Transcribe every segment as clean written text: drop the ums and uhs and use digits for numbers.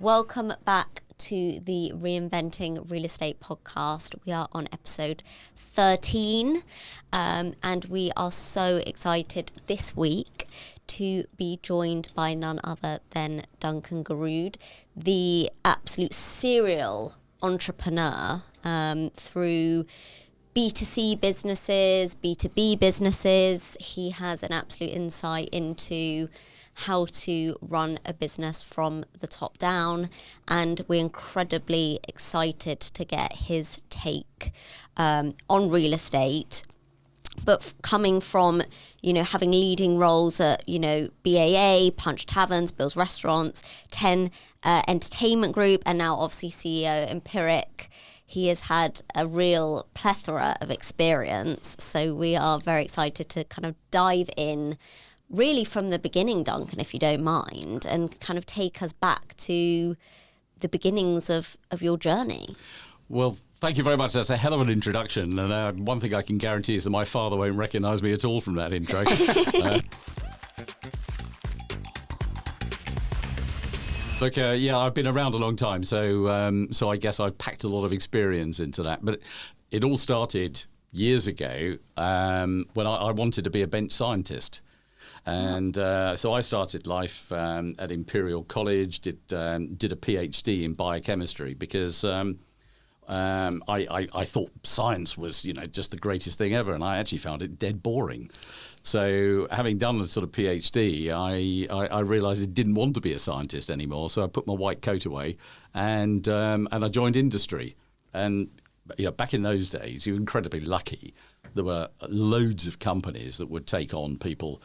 welcome back to the Reinventing Real Estate podcast. We are on episode 13, and we are so excited this week to be joined by none other than Duncan Garrood, the absolute serial entrepreneur through B2C businesses, B2B businesses. He has an absolute insight into how to run a business from the top down, and we're incredibly excited to get his take on real estate. But coming from, having leading roles at, BAA, Punch Taverns, Bill's Restaurants, 10 Entertainment Group, and now obviously CEO Empiric, he has had a real plethora of experience. So we are very excited to kind of dive in really from the beginning, Duncan, if you don't mind, and kind of take us back to the beginnings of your journey. Well, thank you very much. That's a hell of an introduction. And one thing I can guarantee is that my father won't recognise me at all from that intro. Look, I've been around a long time, so I guess I've packed a lot of experience into that. But it all started years ago when I wanted to be a bench scientist. And so I started life at Imperial College, did a PhD in biochemistry because I thought science was, just the greatest thing ever, and I actually found it dead boring. So having done a sort of PhD, I realised I didn't want to be a scientist anymore. So I put my white coat away and I joined industry. And back in those days, you were incredibly lucky. There were loads of companies that would take on people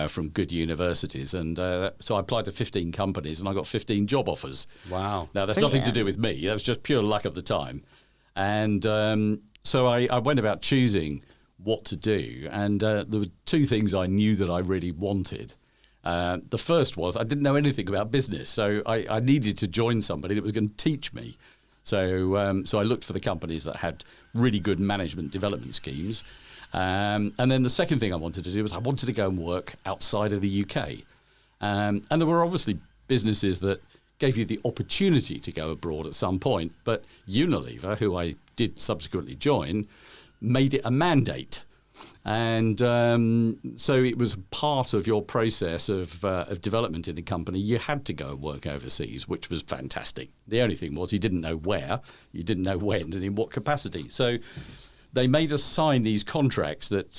from good universities. And so I applied to 15 companies and I got 15 job offers. Wow. Now, that's nothing to do with me. That was just pure luck at the time. And so I went about choosing what to do. And there were two things I knew that I really wanted. The first was I didn't know anything about business. So I needed to join somebody that was going to teach me. So I looked for the companies that had really good management development schemes. And then the second thing I wanted to do was I wanted to go and work outside of the UK. And there were obviously businesses that gave you the opportunity to go abroad at some point. But Unilever, who I did subsequently join, made it a mandate. And so it was part of your process of development in the company. You had to go and work overseas, which was fantastic. The only thing was you didn't know where, you didn't know when, and in what capacity. So they made us sign these contracts that,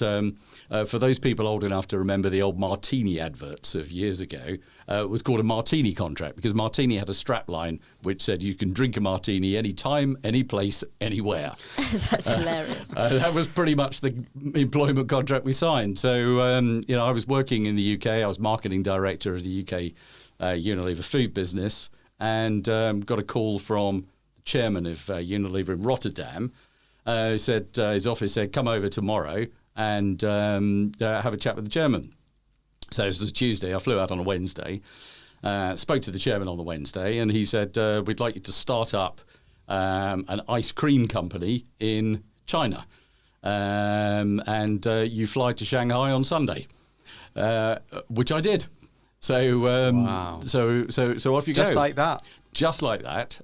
for those people old enough to remember the old Martini adverts of years ago, was called a Martini contract because Martini had a strapline which said you can drink a martini any time, any place, anywhere. That's hilarious. That was pretty much the employment contract we signed. So, I was working in the UK. I was marketing director of the UK Unilever food business and got a call from the chairman of Unilever in Rotterdam. Said his office said, come over tomorrow and have a chat with the chairman. So this was a Tuesday. I flew out on a Wednesday, spoke to the chairman on the Wednesday, and he said, we'd like you to start up an ice cream company in China. And you fly to Shanghai on Sunday, which I did. So, wow. so off you go. Just like that. Just like that,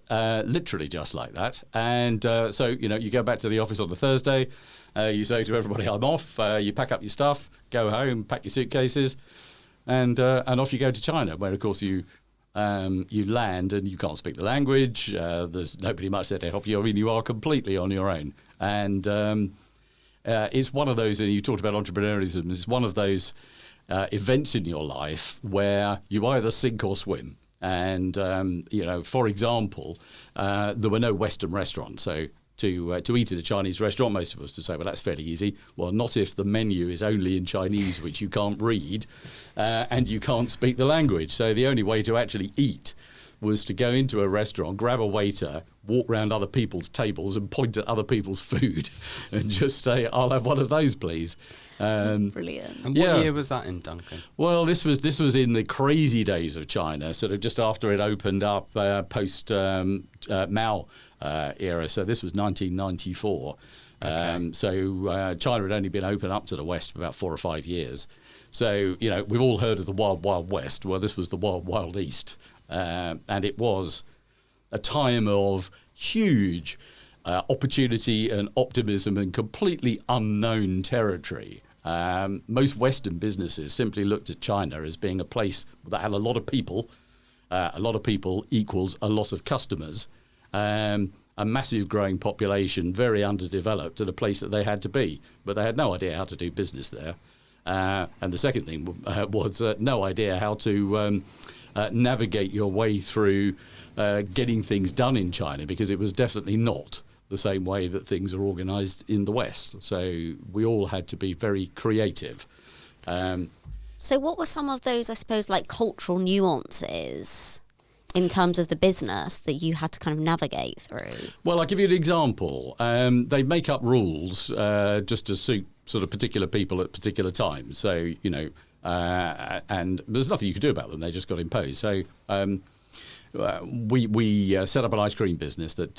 literally just like that. And so, you go back to the office on the Thursday, you say to everybody, I'm off, you pack up your stuff, go home, pack your suitcases, and off you go to China, where, of course, you land and you can't speak the language, there's nobody much there to help you. I mean, you are completely on your own. And it's one of those, and you talked about entrepreneurialism, it's one of those events in your life where you either sink or swim. And, for example, there were no Western restaurants. So to eat at a Chinese restaurant, most of us would say, well, that's fairly easy. Well, not if the menu is only in Chinese, which you can't read, and you can't speak the language. So the only way to actually eat was to go into a restaurant, grab a waiter, walk around other people's tables and point at other people's food and just say, I'll have one of those, please. That's brilliant. And what year was that in, Duncan? Well, this was in the crazy days of China, sort of just after it opened up post Mao era. So this was 1994. Okay. So China had only been open up to the West for about 4 or 5 years. So, we've all heard of the Wild Wild West. Well, this was the Wild Wild East. And it was a time of huge opportunity and optimism and completely unknown territory. Most Western businesses simply looked at China as being a place that had a lot of people. A lot of people equals a lot of customers, a massive growing population, very underdeveloped, and a place that they had to be. But they had no idea how to do business there. And the second thing was no idea how to navigate your way through getting things done in China, because it was definitely not the same way that things are organised in the West. So we all had to be very creative. So what were some of those, I suppose, like cultural nuances in terms of the business that you had to kind of navigate through? Well, I'll give you an example. They make up rules just to suit sort of particular people at particular times. So, you know, and there's nothing you could do about them. They just got imposed. So we set up an ice cream business that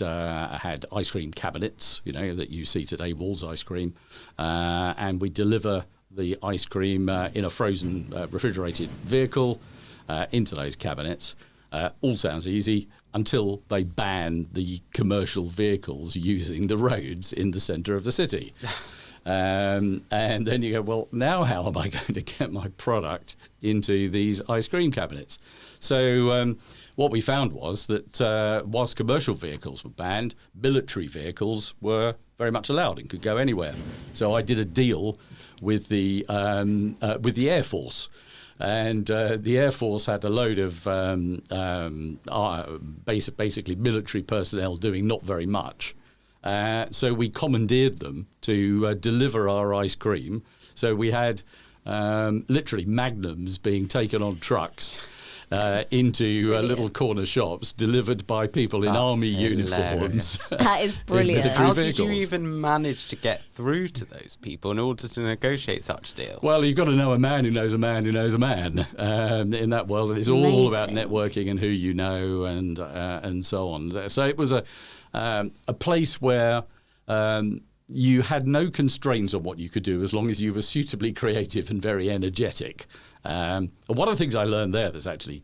had ice cream cabinets, you know, that you see today, Walls Ice Cream. And we deliver the ice cream in a frozen refrigerated vehicle into those cabinets. All sounds easy until they ban the commercial vehicles using the roads in the centre of the city. And then you go, well, now how am I going to get my product into these ice cream cabinets? So what we found was that whilst commercial vehicles were banned, military vehicles were very much allowed and could go anywhere. So I did a deal with the Air Force. And the Air Force had a load of basically military personnel doing not very much. So we commandeered them to deliver our ice cream. So we had literally magnums being taken on trucks into little corner shops delivered by people in army uniforms. That is brilliant. How did you even manage to get through to those people in order to negotiate such a deal? Well, you've got to know a man who knows a man who knows a man in that world. And it's all about networking and who you know and so on. So it was a place where you had no constraints on what you could do as long as you were suitably creative and very energetic. And one of the things I learned there that's actually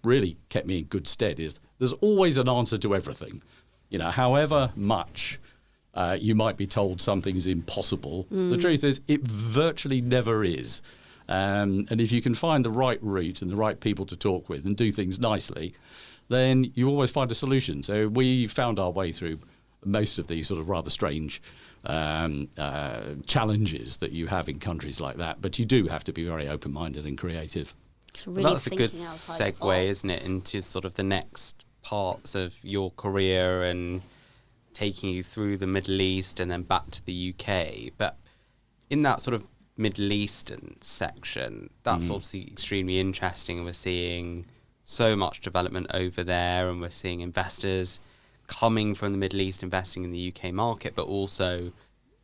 really kept me in good stead is there's always an answer to everything. You know, however much you might be told something's impossible, the truth is it virtually never is. And if you can find the right route and the right people to talk with and do things nicely, then you always find a solution. So we found our way through most of these sort of rather strange challenges that you have in countries like that. But you do have to be very open-minded and creative. Really that's a good segue, isn't it, into sort of the next parts of your career and taking you through the Middle East and then back to the UK. But in that sort of Middle Eastern section, that's obviously extremely interesting. We're seeing so much development over there, and we're seeing investors coming from the Middle East investing in the UK market, but also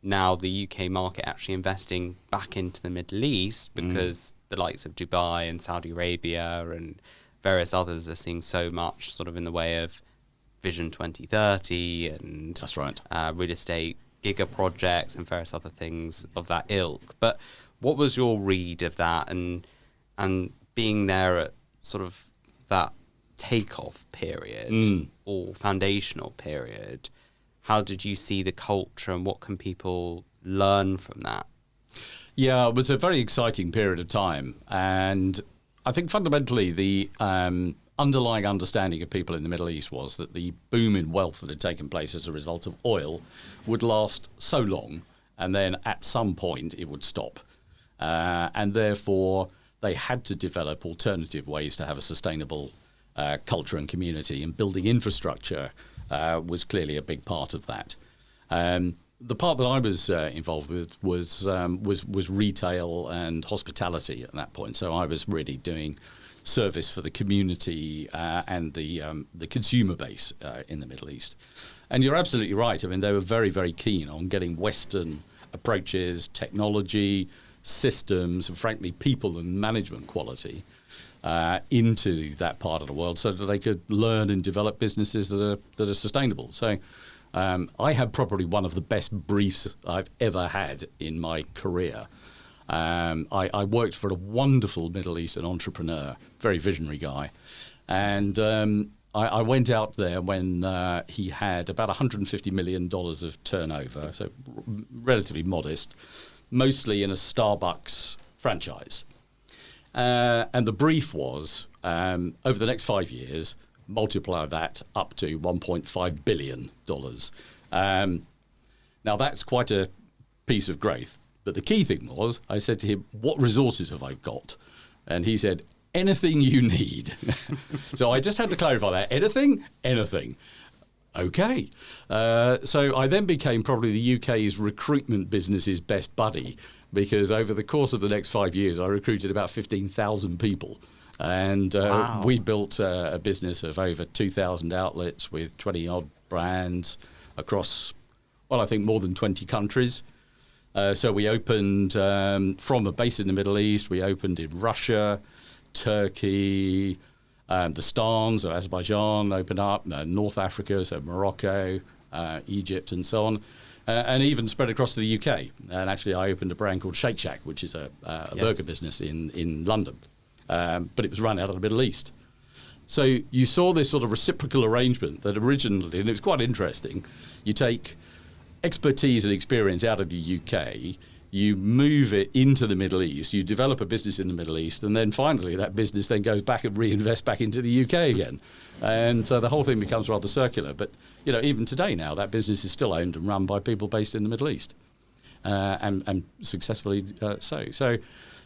now the UK market actually investing back into the Middle East because the likes of Dubai and Saudi Arabia and various others are seeing so much sort of in the way of Vision 2030 and that's right, real estate giga projects and various other things of that ilk. But what was your read of that and being there at sort of that takeoff period or foundational period? How did you see the culture and what can people learn from that? Yeah, it was a very exciting period of time. And I think fundamentally the underlying understanding of people in the Middle East was that the boom in wealth that had taken place as a result of oil would last so long, and then at some point it would stop. And therefore they had to develop alternative ways to have a sustainable culture and community, and building infrastructure was clearly a big part of that. The part that I was involved with was retail and hospitality at that point. So I was really doing service for the community and the consumer base in the Middle East. And you're absolutely right. I mean, they were very, very keen on getting Western approaches, technology, systems, and frankly, people and management quality into that part of the world so that they could learn and develop businesses that are sustainable. So I had probably one of the best briefs I've ever had in my career. I worked for a wonderful Middle Eastern entrepreneur, very visionary guy, and I went out there when he had about $150 million of turnover, so relatively modest, mostly in a Starbucks franchise. And the brief was, over the next 5 years, multiply that up to $1.5 billion. Now, that's quite a piece of growth. But the key thing was, I said to him, what resources have I got? And he said, anything you need. So I just had to clarify that. Anything? Anything. Okay. So I then became probably the UK's recruitment business's best buddy, because over the course of the next 5 years, I recruited about 15,000 people. And Wow. we built a business of over 2,000 outlets with 20-odd brands across, well, I think more than 20 countries. So we opened from a base in the Middle East. We opened in Russia, Turkey, the Stans of Azerbaijan opened up, North Africa, so Morocco, Egypt, and so on, and even spread across to the UK. And actually, I opened a brand called Shake Shack, which is a burger business in London, but it was run out of the Middle East. So you saw this sort of reciprocal arrangement that originally, and it was quite interesting, you take expertise and experience out of the UK, you move it into the Middle East, you develop a business in the Middle East, and then finally that business then goes back and reinvests back into the UK again. And so the whole thing becomes rather circular. But, you know, even today now, that business is still owned and run by people based in the Middle East, and successfully so. So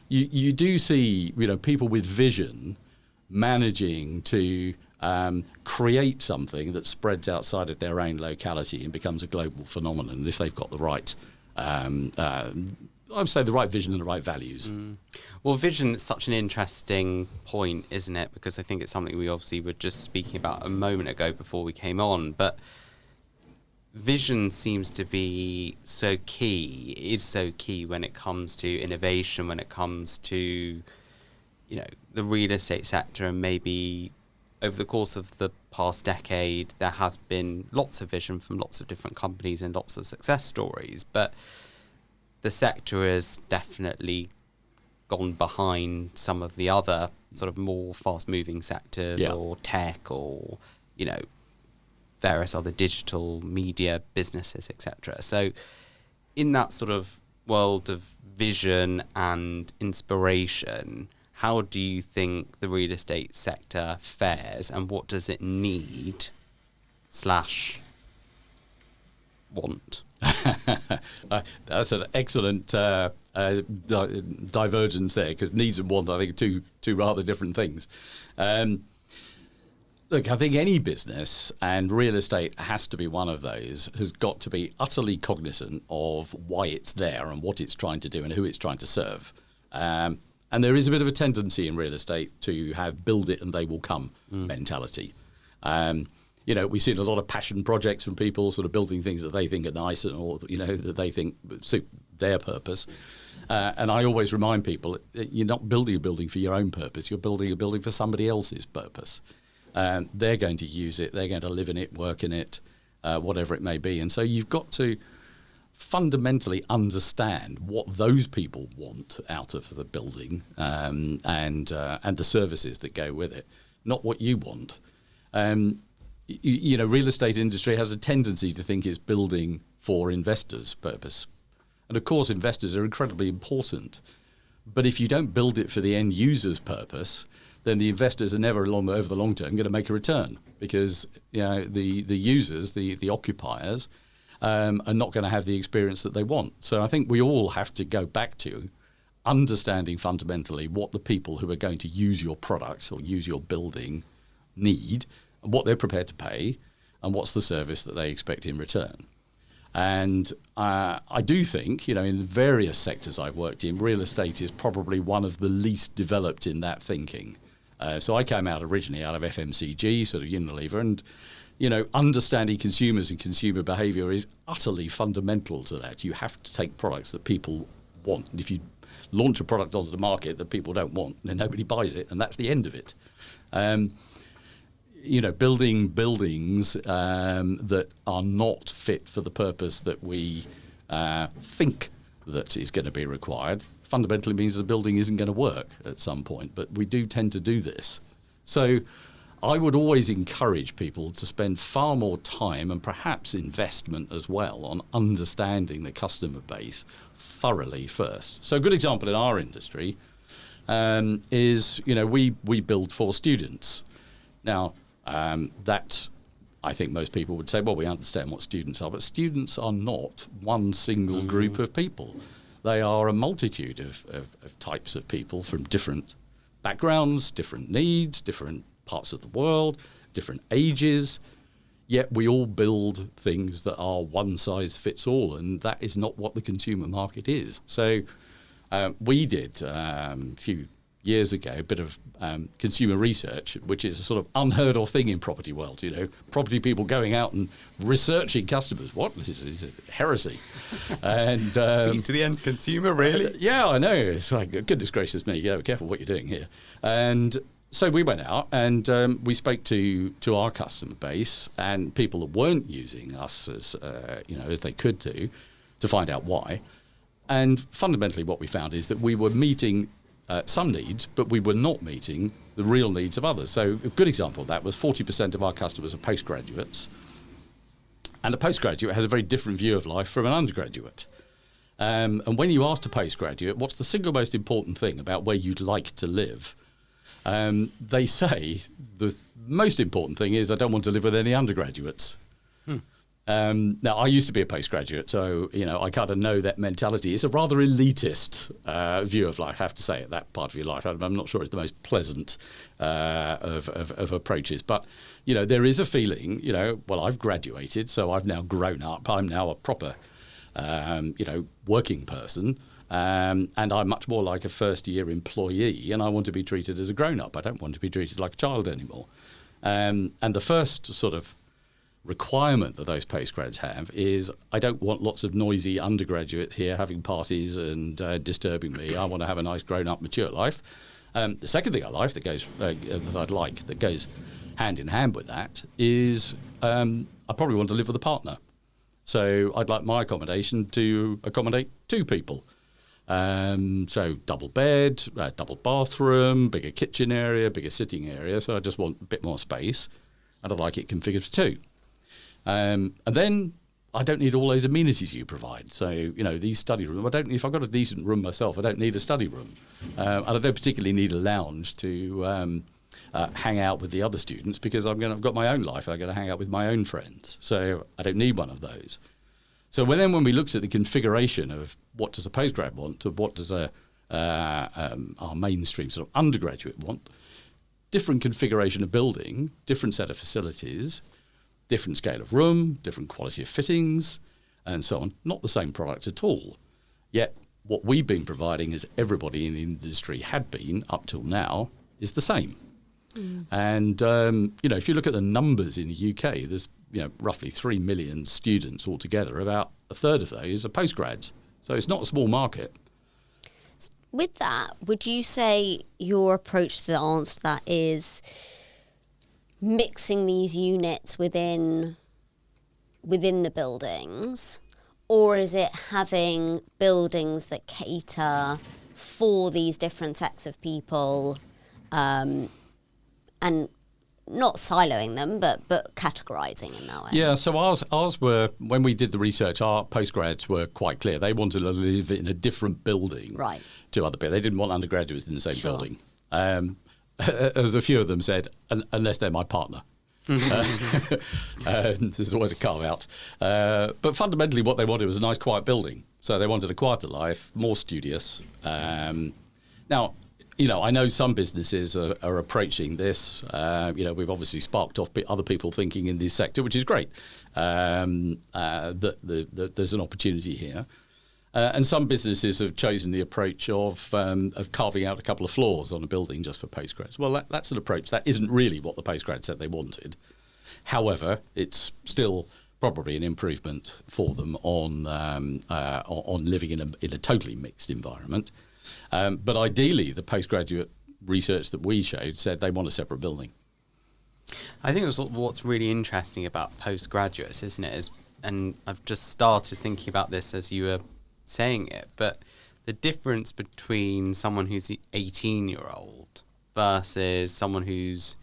you do see, you know, people with vision managing to create something that spreads outside of their own locality and becomes a global phenomenon if they've got the right, I would say, the right vision and the right values. Well, vision is such an interesting point, isn't it? Because I think it's something we obviously were just speaking about a moment ago before we came on, but vision seems to be so key. It is so key when it comes to innovation, when it comes to, you know, the real estate sector. And maybe over the course of the past decade, there has been lots of vision from lots of different companies and lots of success stories, but the sector has definitely gone behind some of the other sort of more fast-moving sectors, or tech, or, you know, various other digital media businesses, etc. So in that sort of world of vision and inspiration, how do you think the real estate sector fares, and what does it need / want? That's an excellent divergence there, because needs and want, I think, are two rather different things. Look, I think any business, and real estate has to be one of those, has got to be utterly cognizant of why it's there and what it's trying to do and who it's trying to serve. And there is a bit of a tendency in real estate to have build it and they will come mentality. You know, we've seen a lot of passion projects from people sort of building things that they think are nice, or, you know, that they think suit their purpose. And I always remind people, you're not building a building for your own purpose. You're building a building for somebody else's purpose. They're going to use it. They're going to live in it, work in it, whatever it may be. And so you've got to fundamentally understand what those people want out of the building, and the services that go with it, not what you want. You know, real estate industry has a tendency to think it's building for investors' purpose. And of course, investors are incredibly important. But if you don't build it for the end user's purpose, then the investors are never over the long term going to make a return, because, you know, the users, the occupiers, are not going to have the experience that they want. So I think we all have to go back to understanding fundamentally what the people who are going to use your products or use your building need, and what they're prepared to pay, and what's the service that they expect in return. And I do think, you know, in various sectors I've worked in, real estate is probably one of the least developed in that thinking. So I came out originally out of FMCG, sort of Unilever, and, you know, understanding consumers and consumer behaviour is utterly fundamental to that. You have to take products that people want. And if you launch a product onto the market that people don't want, then nobody buys it, and that's the end of it. You know, building buildings that are not fit for the purpose that we think that is going to be required fundamentally means the building isn't going to work at some point. But we do tend to do this. So I would always encourage people to spend far more time and perhaps investment as well on understanding the customer base thoroughly first. So a good example in our industry is, we build for students. Now, that I think most people would say, well, we understand what students are, but students are not one single group of people. They are a multitude of types of people from different backgrounds, different needs, different parts of the world, different ages, yet we all build things that are one size fits all, and that is not what the consumer market is. So we did a few years ago a bit of consumer research, which is a sort of unheard of thing in property world. Property people going out and researching customers. What? This is heresy. And speak to the end consumer, really? Yeah, I know. It's like, goodness gracious me, be careful what you're doing here. And so we went out and we spoke to our customer base and people that weren't using us as they could do, to find out why. And fundamentally what we found is that we were meeting some needs, but we were not meeting the real needs of others. So a good example of that was 40% of our customers are postgraduates. And a postgraduate has a very different view of life from an undergraduate. And when you ask a postgraduate, what's the single most important thing about where you'd like to live? They say the most important thing is I don't want to live with any undergraduates. Now, I used to be a postgraduate, so I kind of know that mentality. It's a rather elitist view of life, I have to say, at that part of your life. I'm not sure it's the most pleasant of approaches. But, there is a feeling, well, I've graduated, so I've now grown up. I'm now a proper, working person. And I'm much more like a first-year employee, and I want to be treated as a grown-up. I don't want to be treated like a child anymore. And the first sort of requirement that those postgrads have is I don't want lots of noisy undergraduates here having parties and disturbing me. I want to have a nice grown-up, mature life. The second thing I like that goes hand in hand with that is I probably want to live with a partner. So I'd like my accommodation to accommodate two people. So double bed, double bathroom, bigger kitchen area, bigger sitting area. So I just want a bit more space, and I'd like it configured for two. And then I don't need all those amenities you provide. So, these study rooms, if I've got a decent room myself, I don't need a study room. And I don't particularly need a lounge to hang out with the other students because I've got my own life. I've got to hang out with my own friends. So I don't need one of those. So when we looked at the configuration of what does a postgrad want to what does our mainstream sort of undergraduate want, different configuration of building, different set of facilities, different scale of room, different quality of fittings, and so on. Not the same product at all. Yet what we've been providing, as everybody in the industry had been up till now, is the same. And, if you look at the numbers in the UK, there's roughly 3 million students altogether. About a third of those are postgrads. So it's not a small market. With that, would you say your approach to the answer to that is mixing these units within the buildings, or is it having buildings that cater for these different sets of people, and not siloing them, but categorising in that way? Yeah, so ours were, when we did the research, our postgrads were quite clear. They wanted to live in a different building to other people. They didn't want undergraduates in the same building. As a few of them said, unless they're my partner. There's always a carve-out. But fundamentally what they wanted was a nice quiet building. So they wanted a quieter life, more studious. Now, I know some businesses are approaching this. We've obviously sparked off other people thinking in this sector, which is great. That there's an opportunity here. And some businesses have chosen the approach of carving out a couple of floors on a building just for postgrads. Well, that's an approach. That isn't really what the postgrads said they wanted. However, it's still probably an improvement for them on living in a totally mixed environment. But ideally, the postgraduate research that we showed said they want a separate building. I think what's really interesting about postgraduates, isn't it? And I've just started thinking about this as you were saying it, but the difference between someone who's 18-year-old versus someone who's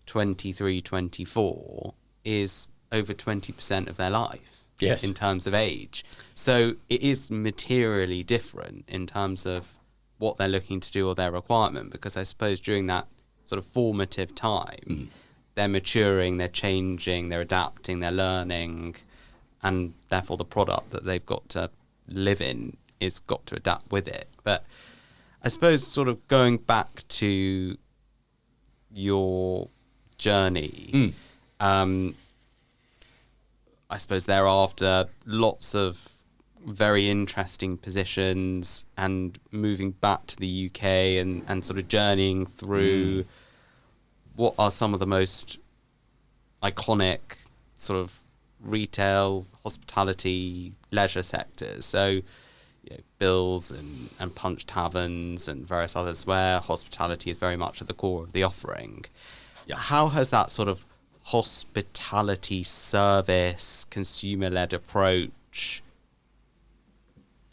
23, 24 is over 20% of their life. Yes. In terms of age. So it is materially different in terms of what they're looking to do or their requirement, because I suppose during that sort of formative time, they're maturing, they're changing, they're adapting, they're learning, and therefore the product that they've got to live in is got to adapt with it. But I suppose sort of going back to your journey, I suppose thereafter lots of very interesting positions and moving back to the UK and sort of journeying through what are some of the most iconic sort of retail, hospitality, leisure sectors. So, Bills and Punch Taverns and various others where hospitality is very much at the core of the offering. Yeah. How has that sort of hospitality service, consumer-led approach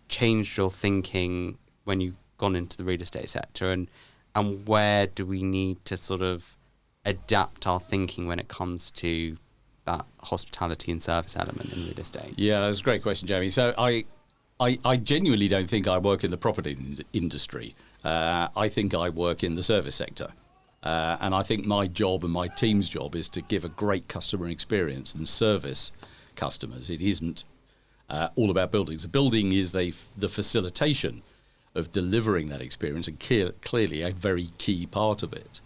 changed your thinking when you've gone into the real estate sector, and where do we need to sort of adapt our thinking when it comes to that hospitality and service element in real estate? Yeah, that's a great question, Jamie. So I genuinely don't think I work in the property industry. I think I work in the service sector. And I think my job and my team's job is to give a great customer experience and service customers. It isn't all about buildings. The building is the facilitation of delivering that experience, and clearly a very key part of it.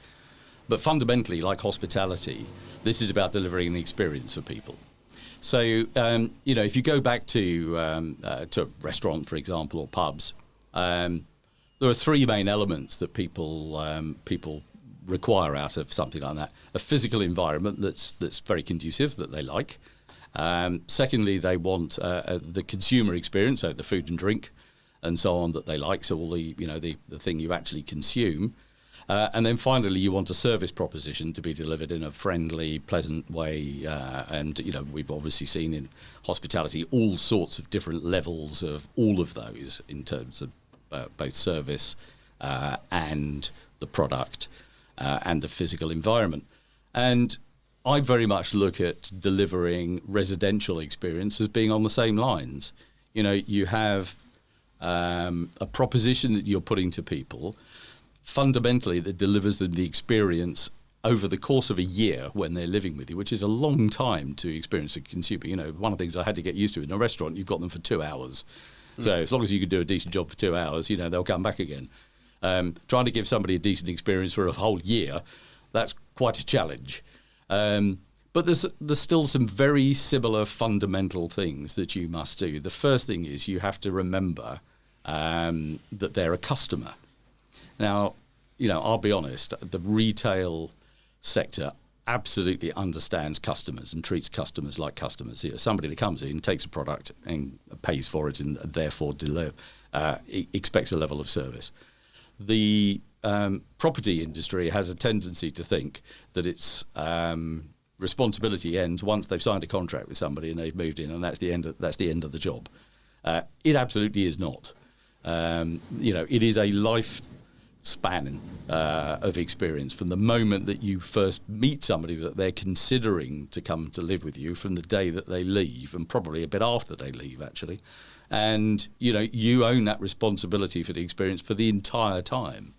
But fundamentally, like hospitality, this is about delivering an experience for people. So, if you go back to a restaurant, for example, or pubs, there are three main elements that people require out of something like that. A physical environment that's very conducive, that they like. Secondly, they want the consumer experience, so the food and drink and so on that they like, so all the thing you actually consume. And then finally, you want a service proposition to be delivered in a friendly, pleasant way. And we've obviously seen in hospitality all sorts of different levels of all of those in terms of both service and the product and the physical environment. And I very much look at delivering residential experience as being on the same lines. You have a proposition that you're putting to people, fundamentally that delivers them the experience over the course of a year when they're living with you, which is a long time to experience a consumer. One of the things I had to get used to in a restaurant, you've got them for 2 hours. So as long as you can do a decent job for 2 hours, they'll come back again. Trying to give somebody a decent experience for a whole year, that's quite a challenge. But there's still some very similar fundamental things that you must do. The first thing is you have to remember that they're a customer. Now, I'll be honest, the retail sector absolutely understands customers and treats customers like customers. Somebody that comes in, takes a product and pays for it and therefore expects a level of service. The property industry has a tendency to think that its responsibility ends once they've signed a contract with somebody and they've moved in, and that's the end of the job. It absolutely is not. It is a lifespan of experience from the moment that you first meet somebody that they're considering to come to live with you, from the day that they leave, and probably a bit after they leave, actually. And, you own that responsibility for the experience for the entire time.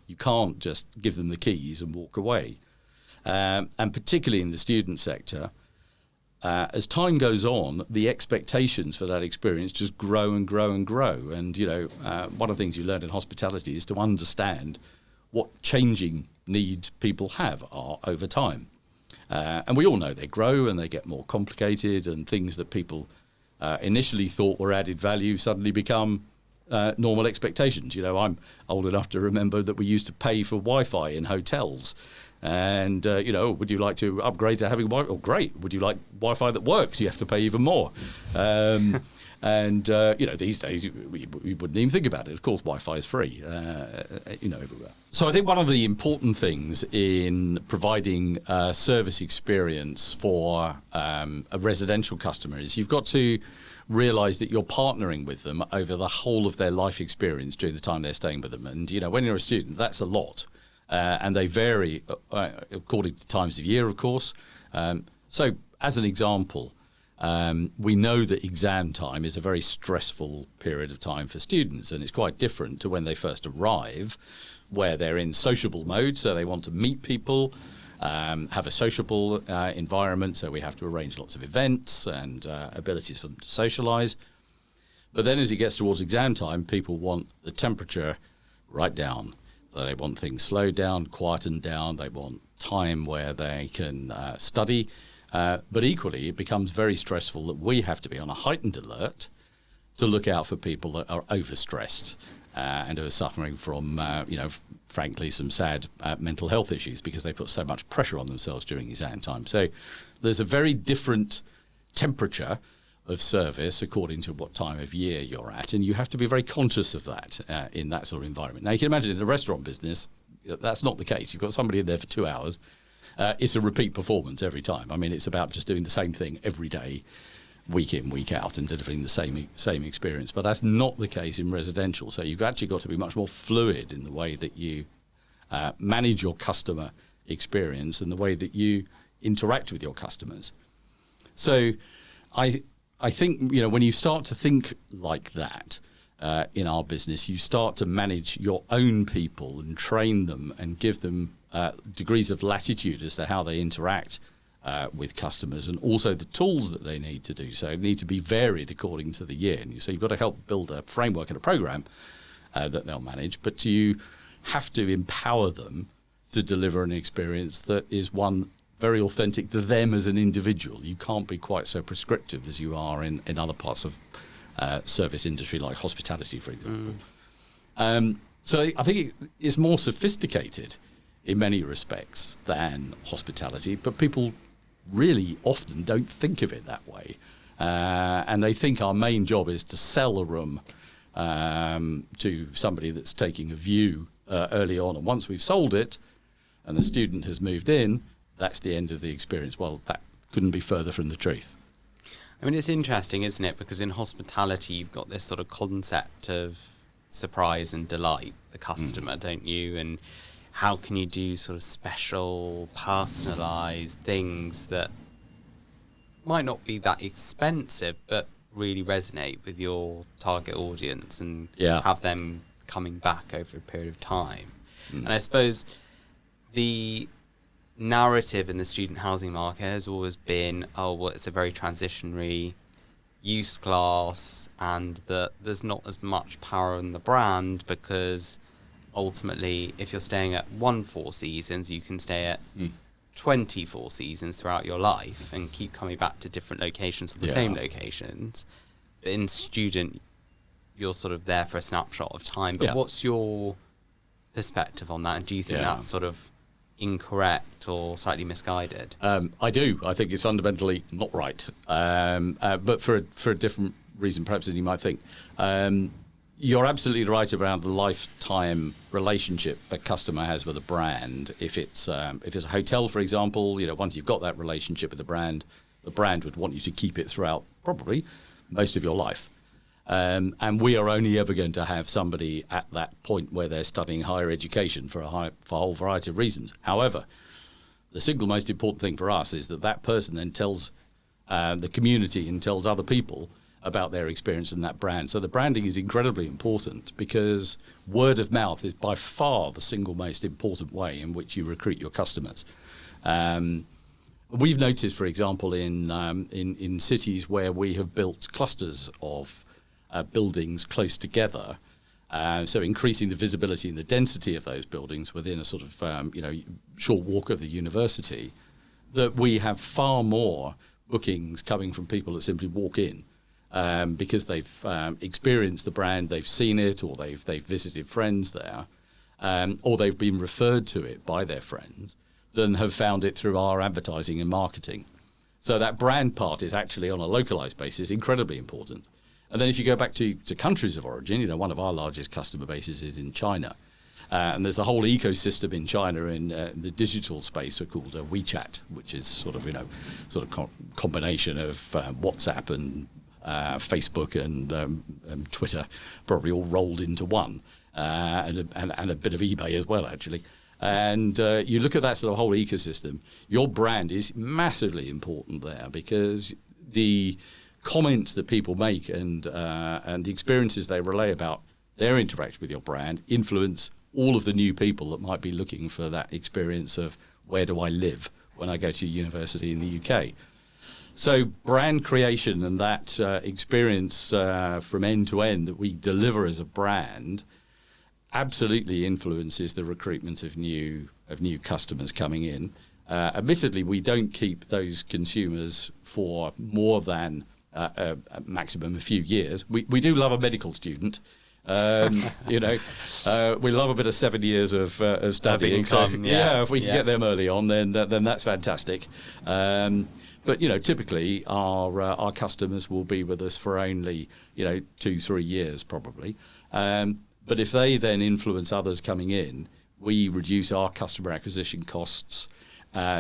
You can't just give them the keys and walk away. And particularly in the student sector, as time goes on, the expectations for that experience just grow and grow and grow. And, one of the things you learn in hospitality is to understand what changing needs people have are over time. And we all know they grow and they get more complicated, and things that people initially thought were added value suddenly become normal expectations. I'm old enough to remember that we used to pay for Wi-Fi in hotels. And, would you like to upgrade to having Wi-Fi? Oh, great. Would you like Wi-Fi that works? You have to pay even more. These days we wouldn't even think about it. Of course, Wi-Fi is free, everywhere. So I think one of the important things in providing a service experience for a residential customer is you've got to realise that you're partnering with them over the whole of their life experience during the time they're staying with them. And, when you're a student, that's a lot. and they vary according to times of year, of course. So as an example, we know that exam time is a very stressful period of time for students, and it's quite different to when they first arrive, where they're in sociable mode, so they want to meet people, have a sociable environment, so we have to arrange lots of events and abilities for them to socialise. But then as it gets towards exam time, people want the temperature right down. So they want things slowed down, quietened down, they want time where they can study. But equally, it becomes very stressful that we have to be on a heightened alert to look out for people that are overstressed and who are suffering from, frankly, some sad mental health issues because they put so much pressure on themselves during exam time. So there's a very different temperature of service according to what time of year you're at, and you have to be very conscious of that in that sort of environment. Now, you can imagine in the restaurant business, that's not the case. You've got somebody in there for 2 hours. It's a repeat performance every time. I mean, it's about just doing the same thing every day, week in, week out, and delivering the same experience. But that's not the case in residential. So you've actually got to be much more fluid in the way that you manage your customer experience and the way that you interact with your customers. So I think, when you start to think like that in our business, you start to manage your own people and train them and give them degrees of latitude as to how they interact with customers, and also the tools that they need to do so need to be varied according to the year. And so you've got to help build a framework and a program that they'll manage, but you have to empower them to deliver an experience that is one very authentic to them as an individual. You can't be quite so prescriptive as you are in other parts of service industry like hospitality, for example. So I think it's more sophisticated in many respects than hospitality, but people really often don't think of it that way. And they think our main job is to sell a room to somebody that's taking a view early on. And once we've sold it and the student has moved in, that's the end of the experience. Well, that couldn't be further from the truth. I mean, it's interesting, isn't it? Because in hospitality, you've got this sort of concept of surprise and delight the customer, don't you? And how can you do sort of special, personalised things that might not be that expensive, but really resonate with your target audience and have them coming back over a period of time. And I suppose the narrative in the student housing market has always been, it's a very transitionary use class, and that there's not as much power in the brand, because ultimately if you're staying at 4 seasons, you can stay at 24 seasons throughout your life and keep coming back to different locations or the same locations. But in student, you're sort of there for a snapshot of time. But what's your perspective on that? And do you think that's sort of incorrect or slightly misguided? I do. I think it's fundamentally not right, but for a different reason perhaps than you might think. You're absolutely right around the lifetime relationship a customer has with a brand. If it's a hotel, for example, once you've got that relationship with the brand would want you to keep it throughout probably most of your life. And we are only ever going to have somebody at that point where they're studying higher education for a whole variety of reasons. However, the single most important thing for us is that person then tells the community and tells other people about their experience in that brand. So the branding is incredibly important, because word of mouth is by far the single most important way in which you recruit your customers. We've noticed, for example, in cities where we have built clusters of buildings close together, so increasing the visibility and the density of those buildings within a sort of short walk of the university, that we have far more bookings coming from people that simply walk in because they've experienced the brand, they've seen it, or they've visited friends there, or they've been referred to it by their friends, than have found it through our advertising and marketing. So that brand part is actually, on a localized basis, incredibly important. And then if you go back to countries of origin, one of our largest customer bases is in China. And there's a whole ecosystem in China in the digital space called WeChat, which is sort of combination of WhatsApp and Facebook and Twitter, probably all rolled into one, and a bit of eBay as well, actually. And you look at that sort of whole ecosystem, your brand is massively important there, because the comments that people make and the experiences they relay about their interaction with your brand influence all of the new people that might be looking for that experience of where do I live when I go to university in the UK. So brand creation and that experience from end to end that we deliver as a brand absolutely influences the recruitment of new customers coming in. Admittedly, we don't keep those consumers for more than a maximum a few years. We do love a medical student. We love a bit of 7 years of studying. If we can get them early on, then that's fantastic. But typically our customers will be with us for only 2-3 years probably. But if they then influence others coming in, we reduce our customer acquisition costs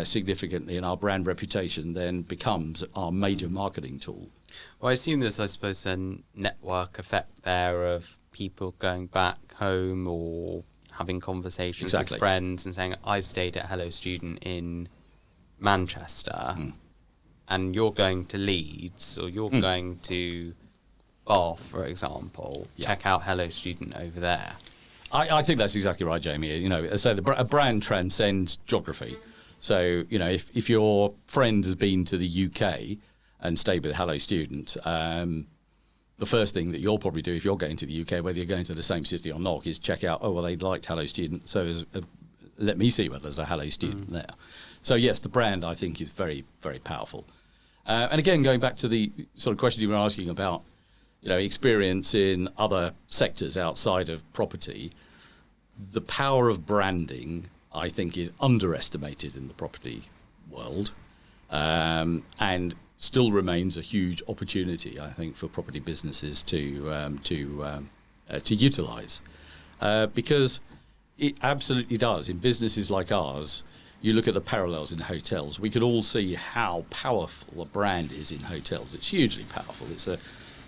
significantly, and our brand reputation then becomes our major marketing tool. Well, I assume there's, I suppose, a network effect there of people going back home or having conversations with friends and saying, I've stayed at Hello Student in Manchester, and you're going to Leeds, or you're going to Bath, for example. Check out Hello Student over there. I think that's exactly right, Jamie. So a brand transcends geography. So, if your friend has been to the UK and stayed with Hello Student, the first thing that you'll probably do if you're going to the UK, whether you're going to the same city or not, is check out, they liked Hello Student, so let me see whether there's a Hello Student there. So, yes, the brand, I think, is very, very powerful. And again, going back to the sort of question you were asking about, experience in other sectors outside of property, the power of branding, I think, is underestimated in the property world, and still remains a huge opportunity, I think, for property businesses to utilise, because it absolutely does. In businesses like ours, you look at the parallels in hotels. We can all see how powerful a brand is in hotels. It's hugely powerful.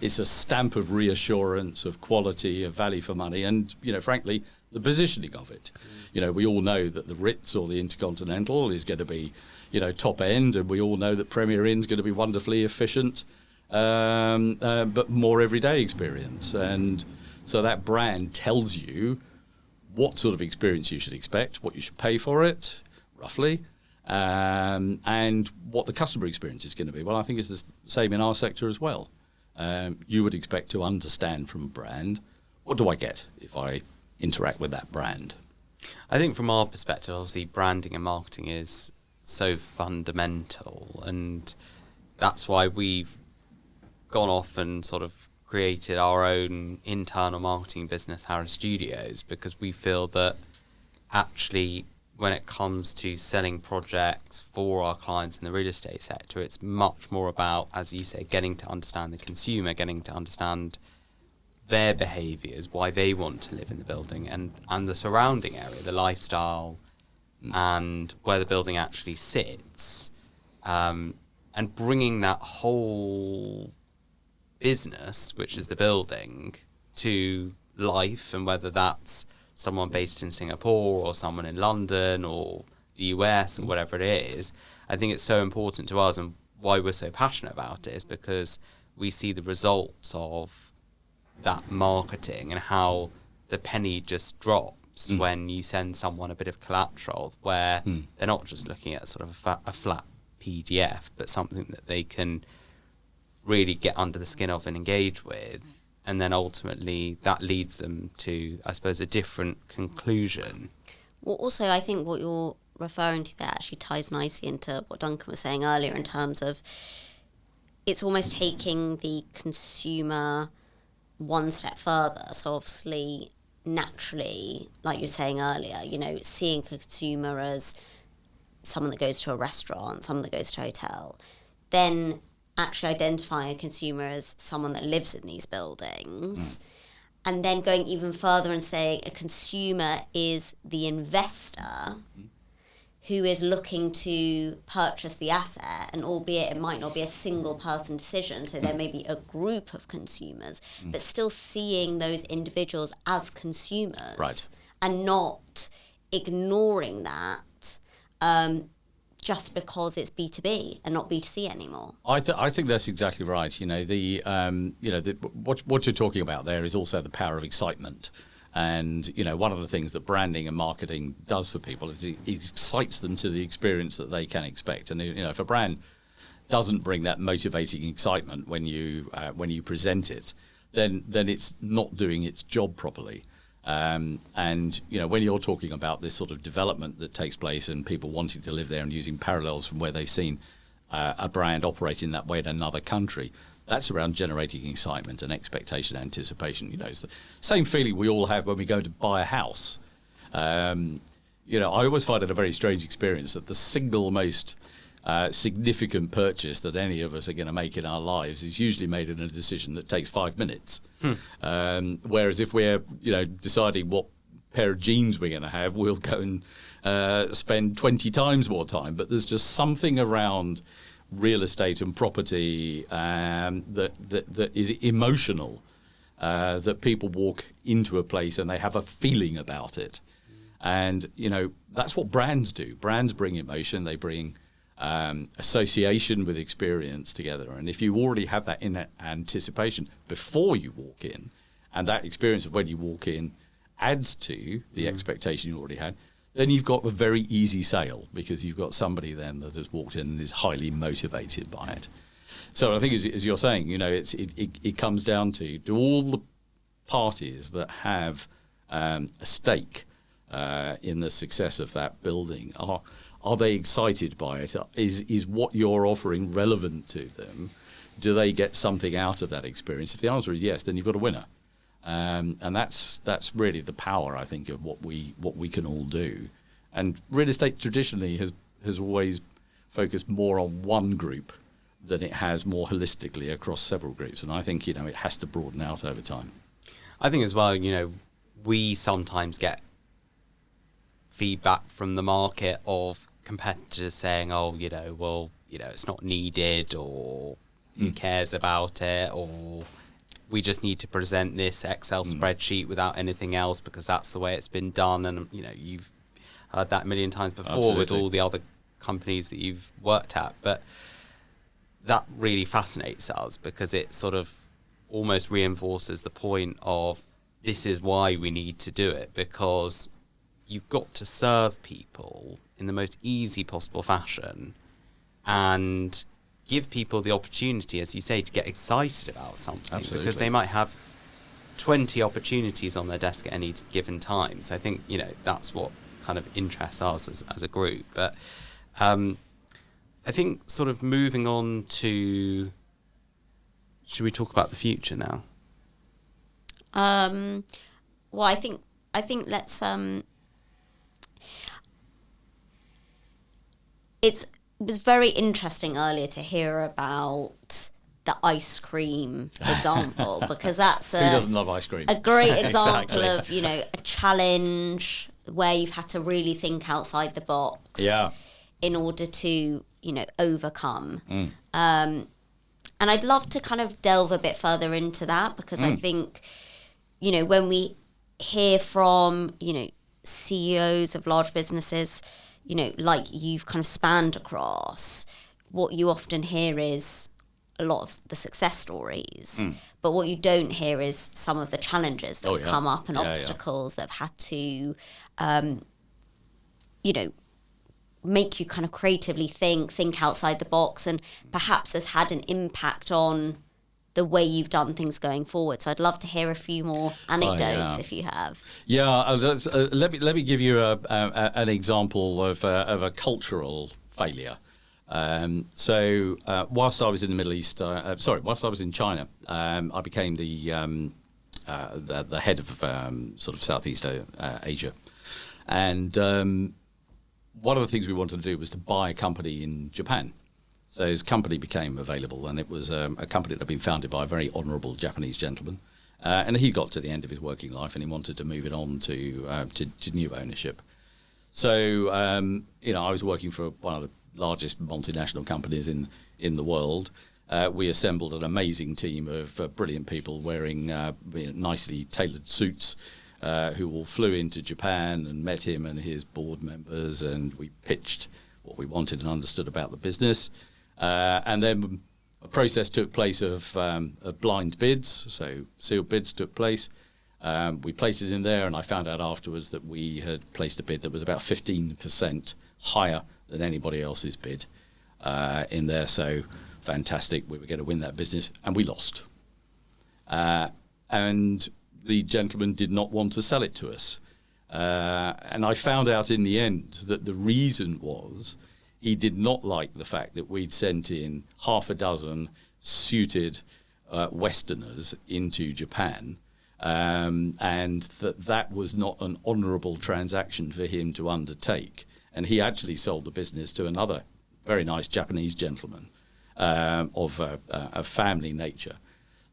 It's a stamp of reassurance, of quality, of value for money, and frankly, the positioning of it. We all know that the Ritz or the Intercontinental is going to be, top end, and we all know that Premier Inn's going to be wonderfully efficient, but more everyday experience. And so that brand tells you what sort of experience you should expect, what you should pay for it, roughly, and what the customer experience is going to be. Well, I think it's the same in our sector as well. You would expect to understand from a brand, what do I get if I interact with that brand? I think from our perspective, obviously, branding and marketing is so fundamental, and that's why we've gone off and sort of created our own internal marketing business, Harris Studios, because we feel that actually when it comes to selling projects for our clients in the real estate sector, it's much more about, as you say, getting to understand the consumer, getting to understand their behaviours, why they want to live in the building, and the surrounding area, the lifestyle, and where the building actually sits, and bringing that whole business, which is the building, to life, and whether that's someone based in Singapore or someone in London or the US or whatever it is. I think it's so important to us, and why we're so passionate about it is because we see the results of that marketing and how the penny just drops when you send someone a bit of collateral, where they're not just looking at sort of a flat PDF, but something that they can really get under the skin of and engage with. And then ultimately that leads them to, I suppose, a different conclusion. Well, also, I think what you're referring to there actually ties nicely into what Duncan was saying earlier in terms of it's almost taking the consumer one step further. So obviously, naturally, like you were saying earlier, seeing a consumer as someone that goes to a restaurant, someone that goes to a hotel, then actually identifying a consumer as someone that lives in these buildings, and then going even further and saying a consumer is the investor who is looking to purchase the asset, and albeit it might not be a single person decision, so there may be a group of consumers, but still seeing those individuals as consumers, right, and not ignoring that just because it's B2B and not B2C anymore. I think that's exactly right. What you're talking about there is also the power of excitement. And, one of the things that branding and marketing does for people is it excites them to the experience that they can expect. And, if a brand doesn't bring that motivating excitement when you present it, then it's not doing its job properly. And when you're talking about this sort of development that takes place and people wanting to live there and using parallels from where they've seen a brand operate in that way in another country, that's around generating excitement and expectation, anticipation. It's the same feeling we all have when we go to buy a house. I always find it a very strange experience that the single most significant purchase that any of us are going to make in our lives is usually made in a decision that takes 5 minutes. Whereas if we're, deciding what pair of jeans we're going to have, we'll go and spend 20 times more time. But there's just something around real estate and property that is emotional, that people walk into a place and they have a feeling about it. And, that's what brands do. Brands bring emotion. They bring association with experience together. And if you already have that in anticipation before you walk in, and that experience of when you walk in adds to the expectation you already had, then you've got a very easy sale because you've got somebody then that has walked in and is highly motivated by it. So I think, as you're saying, it comes down to, do all the parties that have a stake in the success of that building, are they excited by it? Is what you're offering relevant to them? Do they get something out of that experience? If the answer is yes, then you've got a winner. And that's really the power, I think, of what we can all do. And real estate traditionally has always focused more on one group than it has more holistically across several groups. And I think, it has to broaden out over time. I think as well, we sometimes get feedback from the market of competitors saying, it's not needed, or who cares about it, or we just need to present this Excel spreadsheet without anything else because that's the way it's been done. And, you've heard that a million times before. Absolutely. With all the other companies that you've worked at. But that really fascinates us because it sort of almost reinforces the point of this is why we need to do it, because you've got to serve people in the most easy possible fashion and give people the opportunity, as you say, to get excited about something. Absolutely. Because they might have 20 opportunities on their desk at any given time. So I think, that's what kind of interests us as a group. But I think sort of moving on to, should we talk about the future now? Well, I think let's it was very interesting earlier to hear about the ice cream example because that's who doesn't love ice cream? A great example of a challenge where you've had to really think outside the box in order to overcome. And I'd love to kind of delve a bit further into that because I think when we hear from CEOs of large businesses, like you've kind of spanned across, what you often hear is a lot of the success stories, but what you don't hear is some of the challenges that have come up and obstacles that have had to, make you kind of creatively think outside the box, and perhaps has had an impact on the way you've done things going forward. So I'd love to hear a few more anecdotes if you have. Let me give you an example of a cultural failure. Whilst I was in the Middle East, whilst I was in China, I became the head of sort of Southeast Asia, and one of the things we wanted to do was to buy a company in Japan. So his company became available, and it was a company that had been founded by a very honourable Japanese gentleman. And he got to the end of his working life, and he wanted to move it on to new ownership. So, I was working for one of the largest multinational companies in the world. We assembled an amazing team of brilliant people wearing nicely tailored suits, who all flew into Japan and met him and his board members, and we pitched what we wanted and understood about the business. And then a process took place of blind bids, so sealed bids took place. We placed it in there, and I found out afterwards that we had placed a bid that was about 15% higher than anybody else's bid in there. So fantastic, we were going to win that business, and we lost. And the gentleman did not want to sell it to us. And I found out in the end that the reason was he did not like the fact that we'd sent in half a dozen suited Westerners into Japan, and that was not an honourable transaction for him to undertake. And he actually sold the business to another very nice Japanese gentleman of a family nature,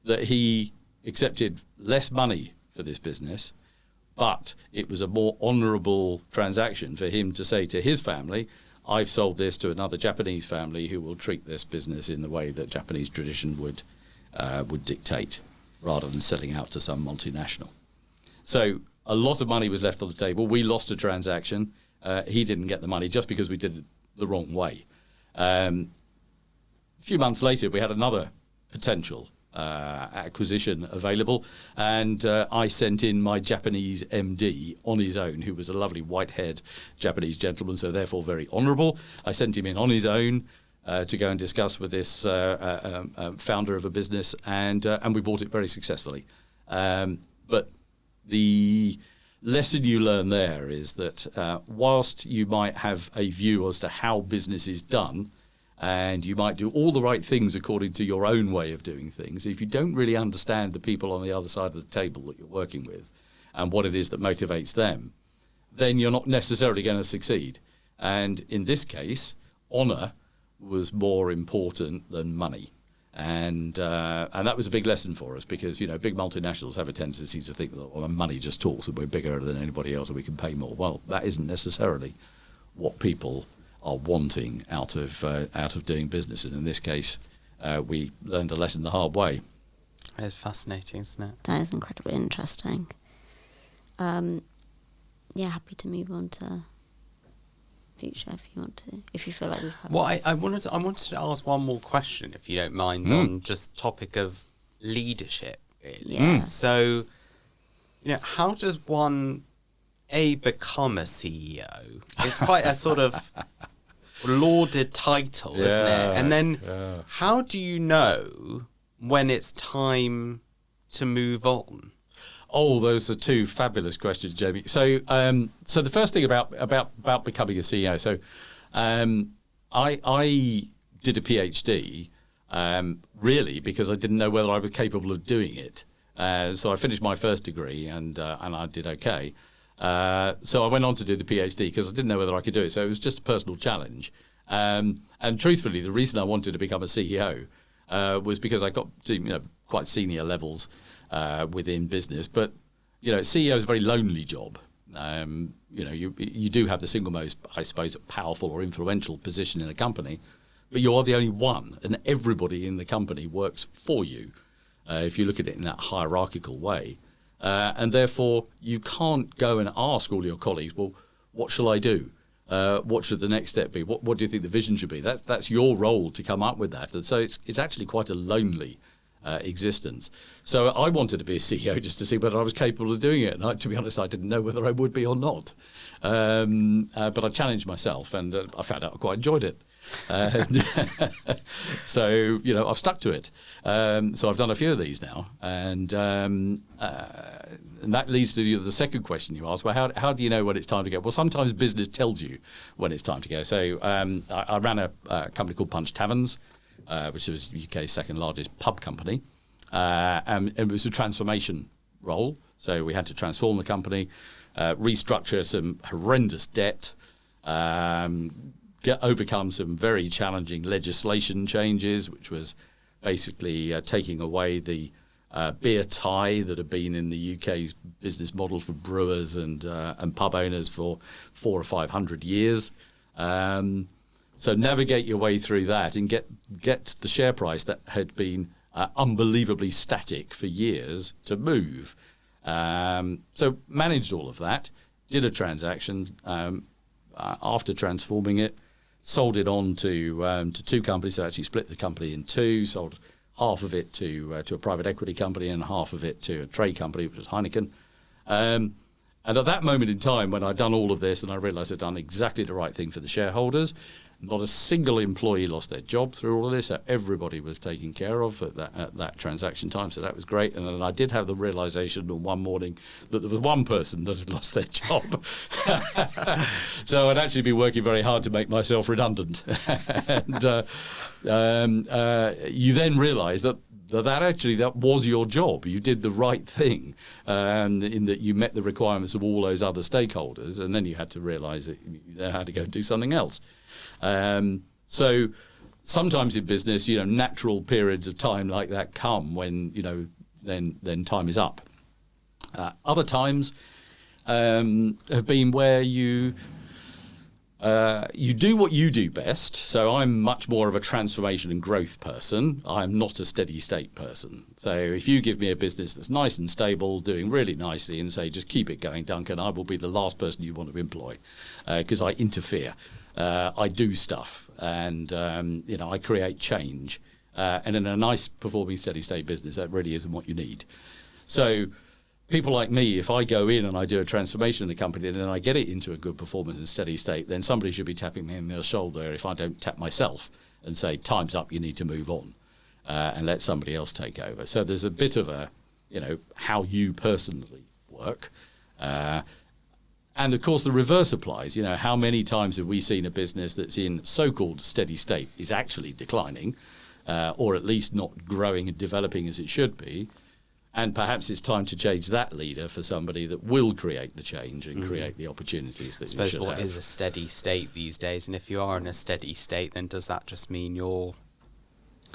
that he accepted less money for this business, but it was a more honourable transaction for him to say to his family, I've sold this to another Japanese family who will treat this business in the way that Japanese tradition would dictate, rather than selling out to some multinational. So a lot of money was left on the table. We lost a transaction. He didn't get the money just because we did it the wrong way. A few months later, we had another potential acquisition available, and I sent in my Japanese MD on his own, who was a lovely white-haired Japanese gentleman, so therefore very honourable. I sent him in on his own to go and discuss with this founder of a business, and we bought it very successfully. But the lesson you learn there is that whilst you might have a view as to how business is done, and you might do all the right things according to your own way of doing things, if you don't really understand the people on the other side of the table that you're working with and what it is that motivates them, then you're not necessarily going to succeed. And in this case, honour was more important than money. And that was a big lesson for us, because, big multinationals have a tendency to think that money just talks and we're bigger than anybody else and we can pay more. Well, that isn't necessarily what people are wanting out of doing business, and in this case, we learned a lesson the hard way. It's fascinating, isn't it? That is incredibly interesting. Happy to move on to future if you want to, if you feel like we've covered. Well, I wanted to ask one more question, if you don't mind, on just topic of leadership. Really. Yeah. So, how does one become a CEO? It's quite a sort of lauded title, isn't it? And then how do you know when it's time to move on? Oh, those are two fabulous questions, Jamie. So the first thing about becoming a CEO. So I did a PhD really because I didn't know whether I was capable of doing it. So I finished my first degree and I did okay. So I went on to do the PhD because I didn't know whether I could do it. So it was just a personal challenge. And truthfully, the reason I wanted to become a CEO was because I got to quite senior levels within business. But CEO is a very lonely job. You do have the single most, I suppose, powerful or influential position in a company, but you are the only one, and everybody in the company works for you. If you look at it in that hierarchical way. And therefore, you can't go and ask all your colleagues, well, what shall I do? What should the next step be? What do you think the vision should be? That's your role to come up with that. And so it's actually quite a lonely existence. So I wanted to be a CEO just to see whether I was capable of doing it. And to be honest, I didn't know whether I would be or not. But I challenged myself, and I found out I quite enjoyed it. So I've stuck to it. So I've done a few of these now, and that leads to the second question you asked. Well, how do you know when it's time to go? Well, sometimes business tells you when it's time to go. So I ran a company called Punch Taverns, which was the UK's second largest pub company, and it was a transformation role. So we had to transform the company, restructure some horrendous debt, overcome some very challenging legislation changes, which was basically taking away the beer tie that had been in the UK's business model for brewers and pub owners for 400 or 500 years. So navigate your way through that and get the share price that had been unbelievably static for years to move. So managed all of that, did a transaction. After transforming it, sold it on to two companies. So actually split the company in two, sold half of it to a private equity company and half of it to a trade company, which was Heineken. And at that moment in time, when I'd done all of this and I realised I'd done exactly the right thing for the shareholders, not a single employee lost their job through all of this. So everybody was taken care of at that transaction time. So that was great. And then I did have the realisation on one morning that there was one person that had lost their job. So I'd actually been working very hard to make myself redundant. And you then realise that that was your job. You did the right thing in that you met the requirements of all those other stakeholders, and then you had to realise that you then had to go do something else. So sometimes in business, natural periods of time like that come when, then time is up. Other times have been where you do what you do best. So I'm much more of a transformation and growth person. I'm not a steady state person. So if you give me a business that's nice and stable, doing really nicely, and say, just keep it going, Duncan, I will be the last person you want to employ because I interfere. I do stuff and, I create change. And in a nice performing steady state business, that really isn't what you need. So people like me, if I go in and I do a transformation in the company and then I get it into a good performance and steady state, then somebody should be tapping me on the shoulder if I don't tap myself and say, time's up, you need to move on and let somebody else take over. So there's a bit of a, how you personally work. And of course, the reverse applies. How many times have we seen a business that's in so-called steady state is actually declining or at least not growing and developing as it should be? And perhaps it's time to change that leader for somebody that will create the change and create the opportunities that you should have. What is a steady state these days? And if you are in a steady state, then does that just mean you're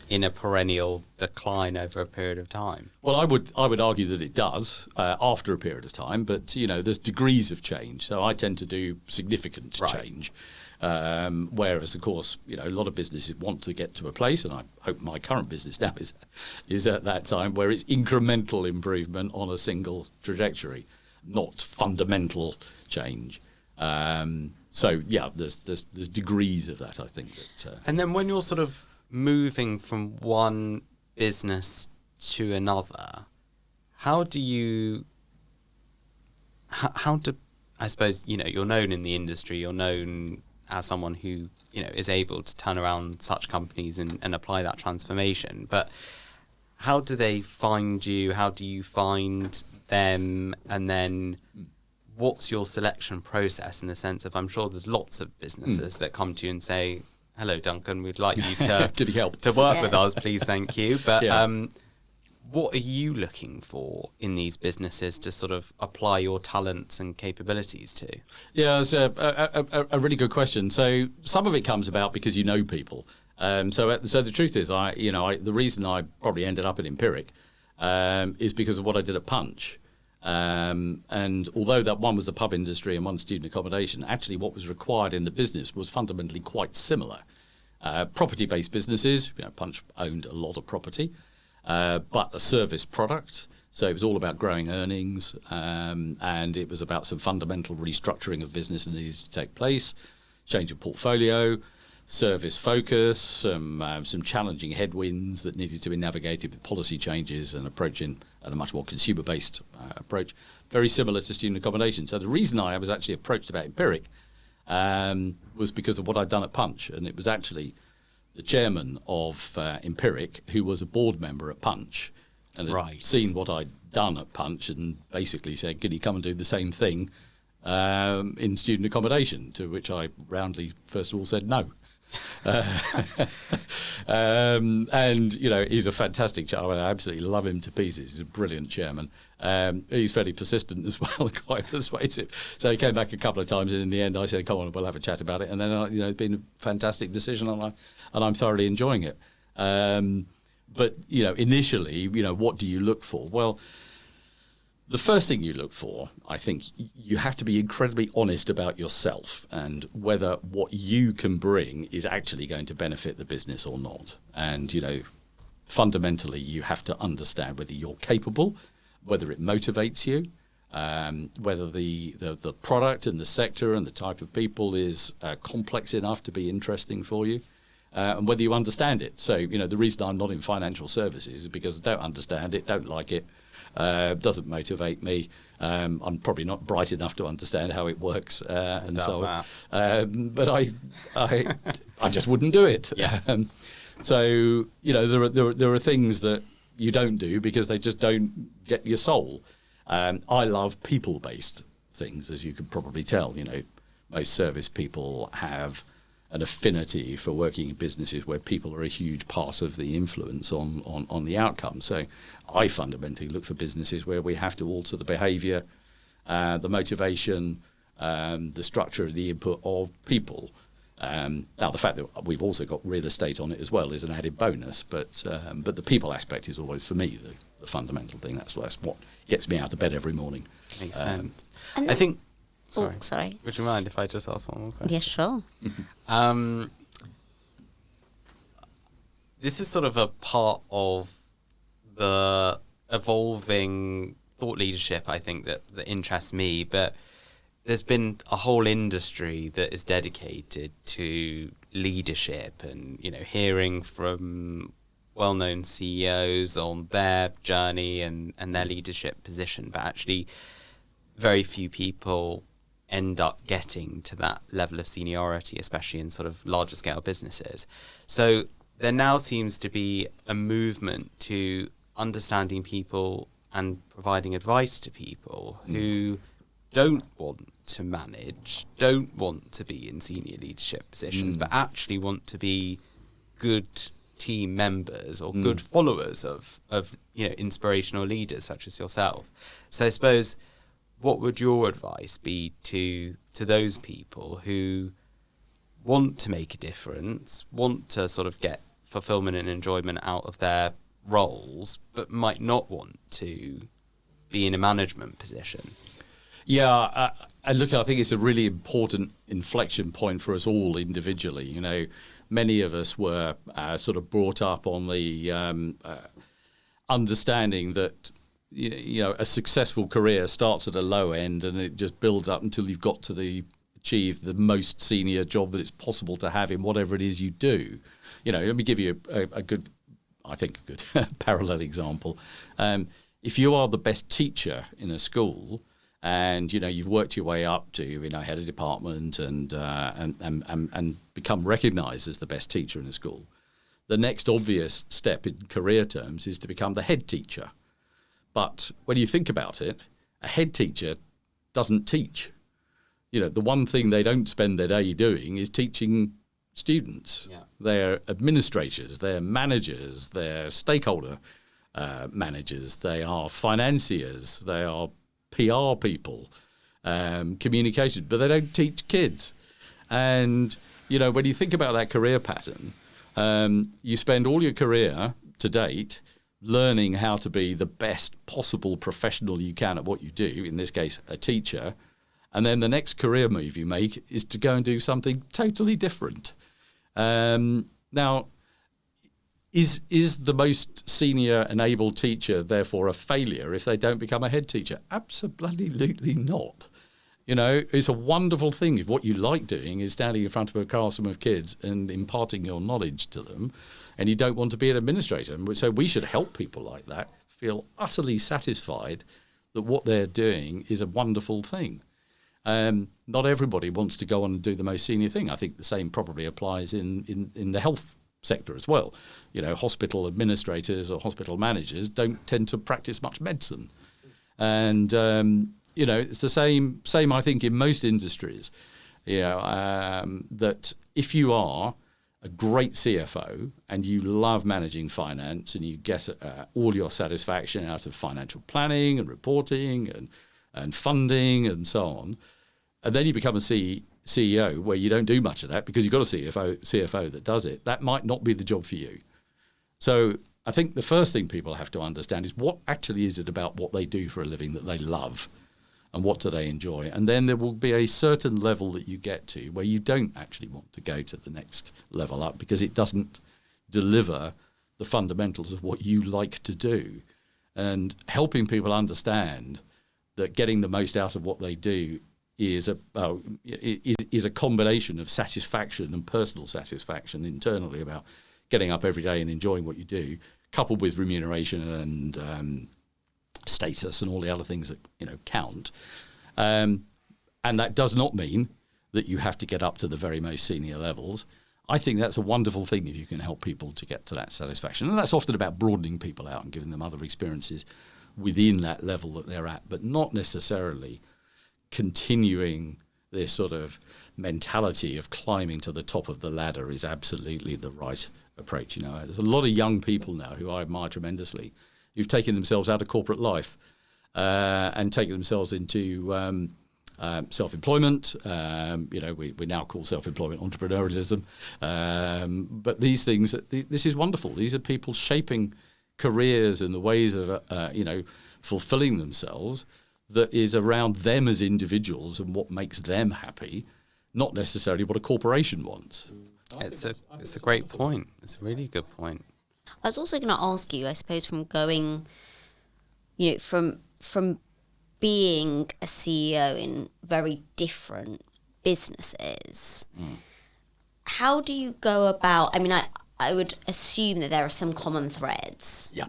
in a perennial decline over a period of time? Well, I would argue that it does after a period of time, but there's degrees of change. So I tend to do significant change. Whereas, of course, a lot of businesses want to get to a place, and I hope my current business now is at that time where it's incremental improvement on a single trajectory, not fundamental change. So yeah, there's degrees of that, I think. And then when you're sort of moving from one business to another, how do I suppose you're known in the industry, you're known as someone who is able to turn around such companies and apply that transformation, but how do they find you? How do you find them? And then what's your selection process in the sense of, I'm sure there's lots of businesses that come to you and say, hello Duncan, we'd like you to Can you help? to work with us, please, thank you. But what are you looking for in these businesses to sort of apply your talents and capabilities to? Yeah, it's a really good question. So some of it comes about because you know people. So the truth is, the reason I probably ended up at Empiric is because of what I did at Punch. And although that one was the pub industry and one student accommodation, actually what was required in the business was fundamentally quite similar. Property-based businesses, Punch owned a lot of property. But a service product. So it was all about growing earnings, and it was about some fundamental restructuring of business that needed to take place, change of portfolio, service focus, some challenging headwinds that needed to be navigated with policy changes and approaching at a much more consumer-based approach, very similar to student accommodation. So the reason I was actually approached about Empiric was because of what I'd done at Punch, and it was actually the chairman of Empiric, who was a board member at Punch, and had seen what I'd done at Punch and basically said, can you come and do the same thing in student accommodation? To which I roundly, first of all, said no. And he's a fantastic chairman. I absolutely love him to pieces. He's a brilliant chairman. He's fairly persistent as well, quite persuasive. So he came back a couple of times, and in the end I said, come on, we'll have a chat about it. And then it's been a fantastic decision, and I'm thoroughly enjoying it. But initially, what do you look for? Well, the first thing you look for, I think, you have to be incredibly honest about yourself and whether what you can bring is actually going to benefit the business or not. And, fundamentally, you have to understand whether you're capable, whether it motivates you, whether the product and the sector and the type of people is complex enough to be interesting for you, and whether you understand it. So, the reason I'm not in financial services is because I don't understand it, don't like it, doesn't motivate me. I'm probably not bright enough to understand how it works, and so on. But I just wouldn't do it. Yeah. So, there are things that you don't do because they just don't get your soul. I love people-based things, as you could probably tell. Most service people have an affinity for working in businesses where people are a huge part of the influence on the outcome. So I fundamentally look for businesses where we have to alter the behaviour, the motivation, the structure, the input of people. Now, the fact that we've also got real estate on it as well is an added bonus, but the people aspect is always, for me, the fundamental thing. That's what gets me out of bed every morning. Makes sense. And I think... Sorry. Would you mind if I just ask one more question? Yeah, sure. This is sort of a part of the evolving thought leadership, I think, that interests me, but there's been a whole industry that is dedicated to leadership and, hearing from well-known CEOs on their journey and their leadership position, but actually very few people end up getting to that level of seniority, especially in sort of larger scale businesses. So there now seems to be a movement to understanding people and providing advice to people who don't want to manage, don't want to be in senior leadership positions, but actually want to be good team members or good followers of inspirational leaders such as yourself. So I suppose, what would your advice be to those people who want to make a difference, want to sort of get fulfillment and enjoyment out of their roles, but might not want to be in a management position? Yeah, and look, I think it's a really important inflection point for us all individually. Many of us were sort of brought up on the understanding that a successful career starts at a low end and it just builds up until you've got to achieve the most senior job that it's possible to have in whatever it is you do. Let me give you a good parallel example. If you are the best teacher in a school and you've worked your way up to head of department and become recognised as the best teacher in a school, the next obvious step in career terms is to become the head teacher. But when you think about it, a head teacher doesn't teach. The one thing they don't spend their day doing is teaching students. Yeah. They're administrators, they're managers, they're stakeholder managers, they are financiers, they are PR people, communications, but they don't teach kids. And, when you think about that career pattern, you spend all your career to date learning how to be the best possible professional you can at what you do, in this case, a teacher, and then the next career move you make is to go and do something totally different. Now, is the most senior and able teacher therefore a failure if they don't become a head teacher? Absolutely not. It's a wonderful thing if what you like doing is standing in front of a classroom of kids and imparting your knowledge to them, and you don't want to be an administrator. So we should help people like that feel utterly satisfied that what they're doing is a wonderful thing. Not everybody wants to go on and do the most senior thing. I think the same probably applies in the health sector as well. Hospital administrators or hospital managers don't tend to practice much medicine. And, it's the same, I think, in most industries, that if you are a great CFO and you love managing finance and you get all your satisfaction out of financial planning and reporting and funding and so on, and then you become a CEO where you don't do much of that because you've got a CFO that does it, that might not be the job for you. So I think the first thing people have to understand is what actually is it about what they do for a living that they love and what do they enjoy. And then there will be a certain level that you get to where you don't actually want to go to the next level up because it doesn't deliver the fundamentals of what you like to do. and helping people understand that getting the most out of what they do is a combination of satisfaction and personal satisfaction internally about getting up every day and enjoying what you do, coupled with remuneration and status and all the other things that count. And that does not mean that you have to get up to the very most senior levels. I think that's a wonderful thing if you can help people to get to that satisfaction. And that's often about broadening people out and giving them other experiences within that level that they're at, but not necessarily continuing this sort of mentality of climbing to the top of the ladder is absolutely the right approach. There's a lot of young people now who I admire tremendously who've taken themselves out of corporate life and taken themselves into self-employment. We now call self-employment entrepreneurialism. But these things, this is wonderful. These are people shaping careers and the ways of, fulfilling themselves that is around them as individuals and what makes them happy, not necessarily what a corporation wants. It's a great point. It's a really good point. I was also going to ask you, I suppose, from going, from being a CEO in very different businesses, how do you go about, I would assume that there are some common threads. Yeah.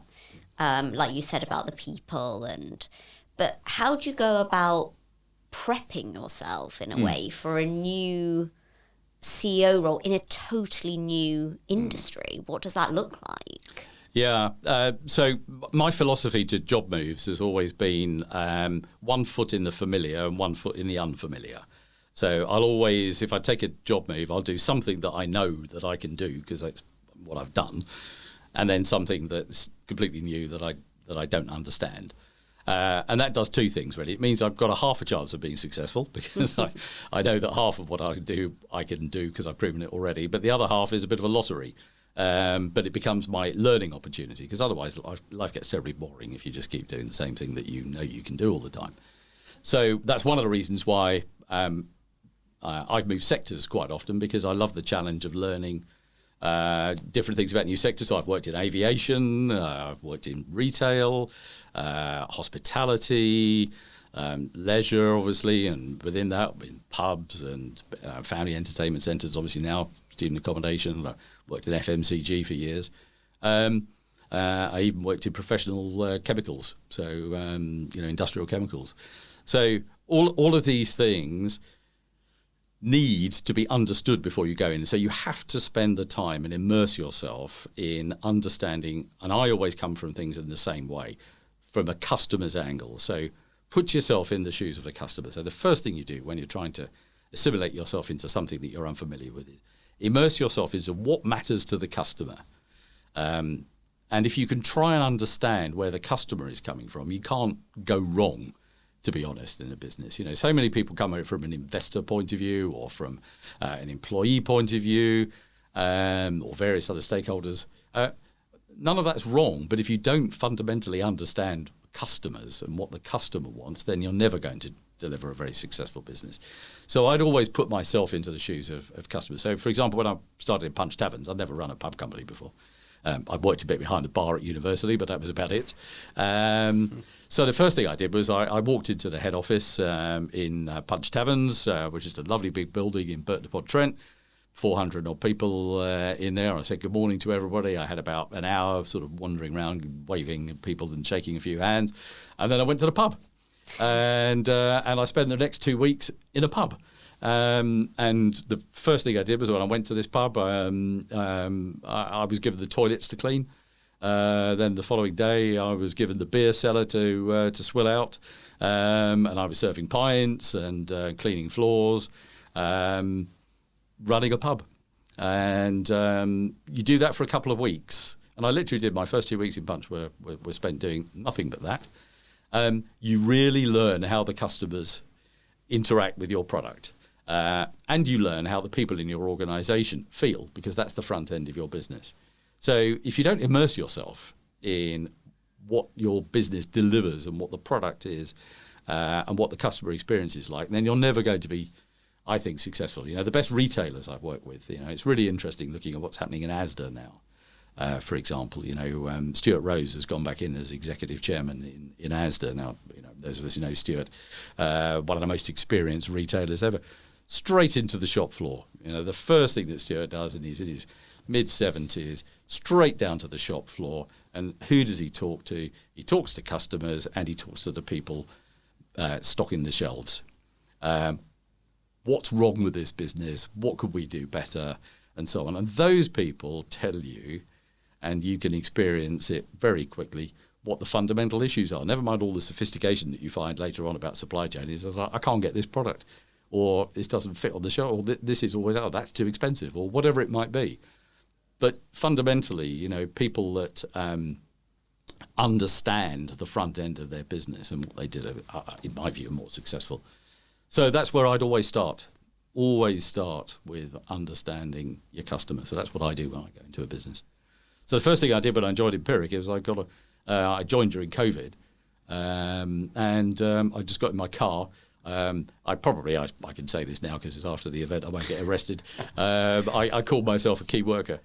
Like you said about the people, but how do you go about prepping yourself in a way for a new CEO role in a totally new industry? What does that look like? Yeah. So my philosophy to job moves has always been 1 foot in the familiar and 1 foot in the unfamiliar. So I'll always, if I take a job move, I'll do something that I know that I can do because that's what I've done, and then something that's completely new that I don't understand. And that does two things, really. It means I've got a half a chance of being successful because I know that half of what I can do because I've proven it already. But the other half is a bit of a lottery. But it becomes my learning opportunity because otherwise life gets terribly boring if you just keep doing the same thing that you know you can do all the time. So that's one of the reasons why I've moved sectors quite often, because I love the challenge of learning different things about new sectors. So I've worked in aviation, I've worked in retail, hospitality, leisure, obviously, and within that, in pubs and family entertainment centres, obviously now, student accommodation. I worked in FMCG for years. I even worked in professional chemicals, so, industrial chemicals. So all of these things need to be understood before you go in. So you have to spend the time and immerse yourself in understanding, and I always come from things in the same way, from a customer's angle. So put yourself in the shoes of the customer. So the first thing you do when you're trying to assimilate yourself into something that you're unfamiliar with is immerse yourself into what matters to the customer. And if you can try and understand where the customer is coming from, you can't go wrong, to be honest, in a business. So many people come at it from an investor point of view or from an employee point of view or various other stakeholders. None of that's wrong, but if you don't fundamentally understand customers and what the customer wants, then you're never going to deliver a very successful business. So I'd always put myself into the shoes of customers. So, for example, when I started in Punch Taverns, I'd never run a pub company before. I worked a bit behind the bar at university, but that was about it. So the first thing I did was I walked into the head office in Punch Taverns, which is a lovely big building in Burton-upon-Trent, 400 odd people in there. I said good morning to everybody. I had about an hour of sort of wandering around, waving at people and shaking a few hands. And then I went to the pub. And I spent the next 2 weeks in a pub. And the first thing I did was when I went to this pub, I was given the toilets to clean. Then the following day, I was given the beer cellar to swill out, and I was serving pints and cleaning floors, running a pub. And you do that for a couple of weeks. And I literally did my first 2 weeks in Punch were spent doing nothing but that. You really learn how the customers interact with your product. And you learn how the people in your organisation feel, because that's the front end of your business. So if you don't immerse yourself in what your business delivers and what the product is and what the customer experience is like, then you're never going to be, I think, successful. The best retailers I've worked with, it's really interesting looking at what's happening in Asda now. For example, Stuart Rose has gone back in as executive chairman in Asda. Now, those of us who know Stuart, one of the most experienced retailers ever, straight into the shop floor. The first thing that Stuart does, and he's in his mid-70s, straight down to the shop floor. And who does he talk to? He talks to customers, and he talks to the people stocking the shelves. What's wrong with this business? What could we do better? And so on. And those people tell you, and you can experience it very quickly, what the fundamental issues are. Never mind all the sophistication that you find later on about supply chain. Is like, I can't get this product, or this doesn't fit on the shelf, or this is always, that's too expensive, or whatever it might be. But fundamentally, people that understand the front end of their business and what they did, in my view, are more successful. So that's where I'd always start. Always start with understanding your customer. So that's what I do when I go into a business. So the first thing I did when I joined Empiric is I joined during COVID, and I just got in my car. I can say this now because it's after the event, I won't get arrested. I called myself a key worker.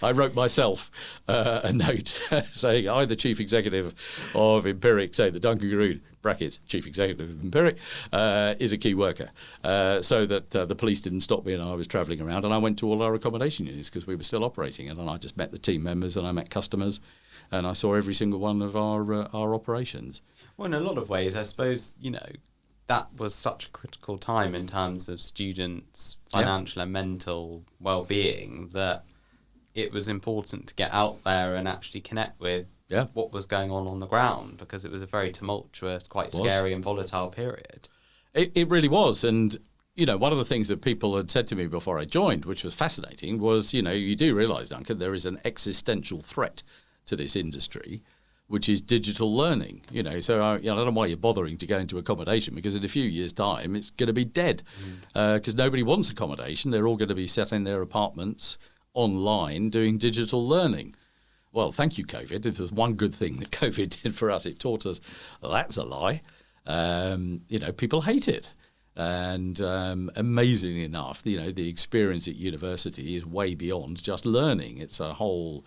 I wrote myself a note saying, I, the chief executive of Empiric, say that Duncan Garrood, brackets, chief executive of Empiric, is a key worker. So that the police didn't stop me and I was travelling around, and I went to all our accommodation units because we were still operating, and then I just met the team members and I met customers, and I saw every single one of our operations. Well, in a lot of ways, I suppose, that was such a critical time in terms of students' financial and mental well-being that it was important to get out there and actually connect with what was going on the ground, because it was a very tumultuous, quite scary and volatile period. It really was. And, one of the things that people had said to me before I joined, which was fascinating, was, you do realise, Duncan, there is an existential threat to this industry, which is digital learning. So I don't know why you're bothering to go into accommodation, because in a few years' time it's going to be dead, because nobody wants accommodation. They're all going to be sat in their apartments online doing digital learning. Well, thank you, COVID. If there's one good thing that COVID did for us, it taught us that's a lie. People hate it. And amazingly enough, the experience at university is way beyond just learning. It's a whole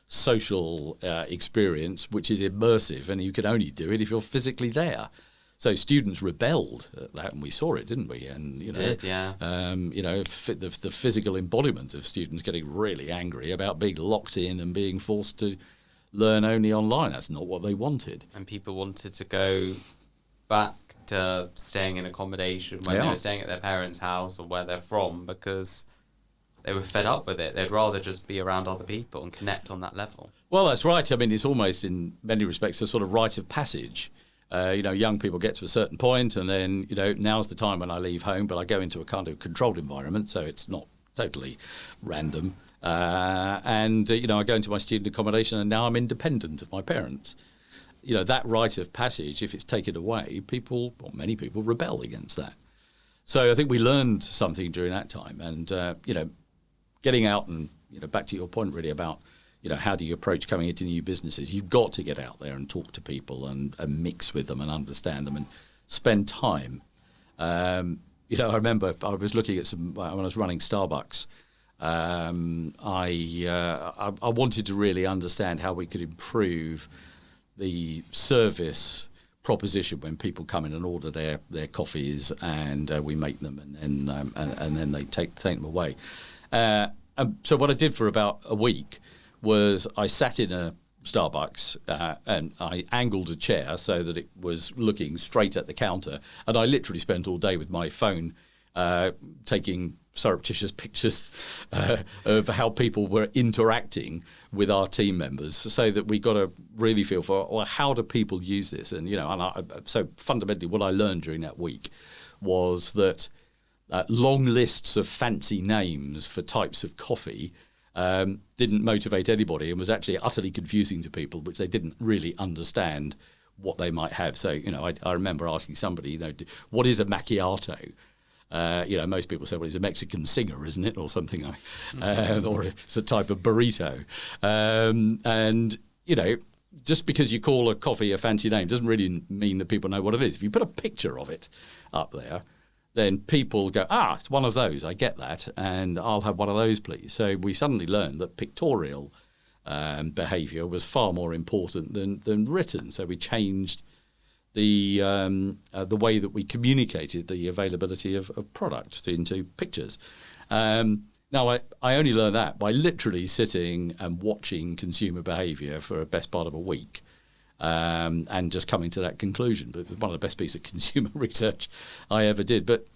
social experience which is immersive, and you can only do it if you're physically there. So students rebelled at that, and we saw it, didn't we? And the physical embodiment of students getting really angry about being locked in and being forced to learn only online. That's not what they wanted. And people wanted to go back to staying in accommodation when they were staying at their parents' house or where they're from, because they were fed up with it. They'd rather just be around other people and connect on that level. Well, that's right. I mean, it's almost in many respects a sort of rite of passage. Young people get to a certain point, and then, now's the time when I leave home, but I go into a kind of controlled environment, so it's not totally random. I go into my student accommodation, and now I'm independent of my parents. That rite of passage, if it's taken away, many people rebel against that. So I think we learned something during that time, and, getting out and, back to your point really about, how do you approach coming into new businesses? You've got to get out there and talk to people and mix with them and understand them and spend time. I remember I was looking at when I was running Starbucks, I wanted to really understand how we could improve the service proposition when people come in and order their coffees, and we make them, and then they take them away. So what I did for about a week was I sat in a Starbucks and I angled a chair so that it was looking straight at the counter, and I literally spent all day with my phone taking surreptitious pictures of how people were interacting with our team members, so that we got a really feel for, how do people use this? And so fundamentally what I learned during that week was that long lists of fancy names for types of coffee didn't motivate anybody, and was actually utterly confusing to people, which they didn't really understand what they might have. So, I remember asking somebody, what is a macchiato? Most people say, well, it's a Mexican singer, isn't it? Or something like or it's a type of burrito. Just because you call a coffee a fancy name doesn't really mean that people know what it is. If you put a picture of it up there, then people go, it's one of those, I get that, and I'll have one of those, please. So we suddenly learned that pictorial behaviour was far more important than written. So we changed the way that we communicated the availability of product into pictures. Now, I only learned that by literally sitting and watching consumer behaviour for a best part of a week. And just coming to that conclusion. But it was one of the best pieces of consumer research I ever did. But,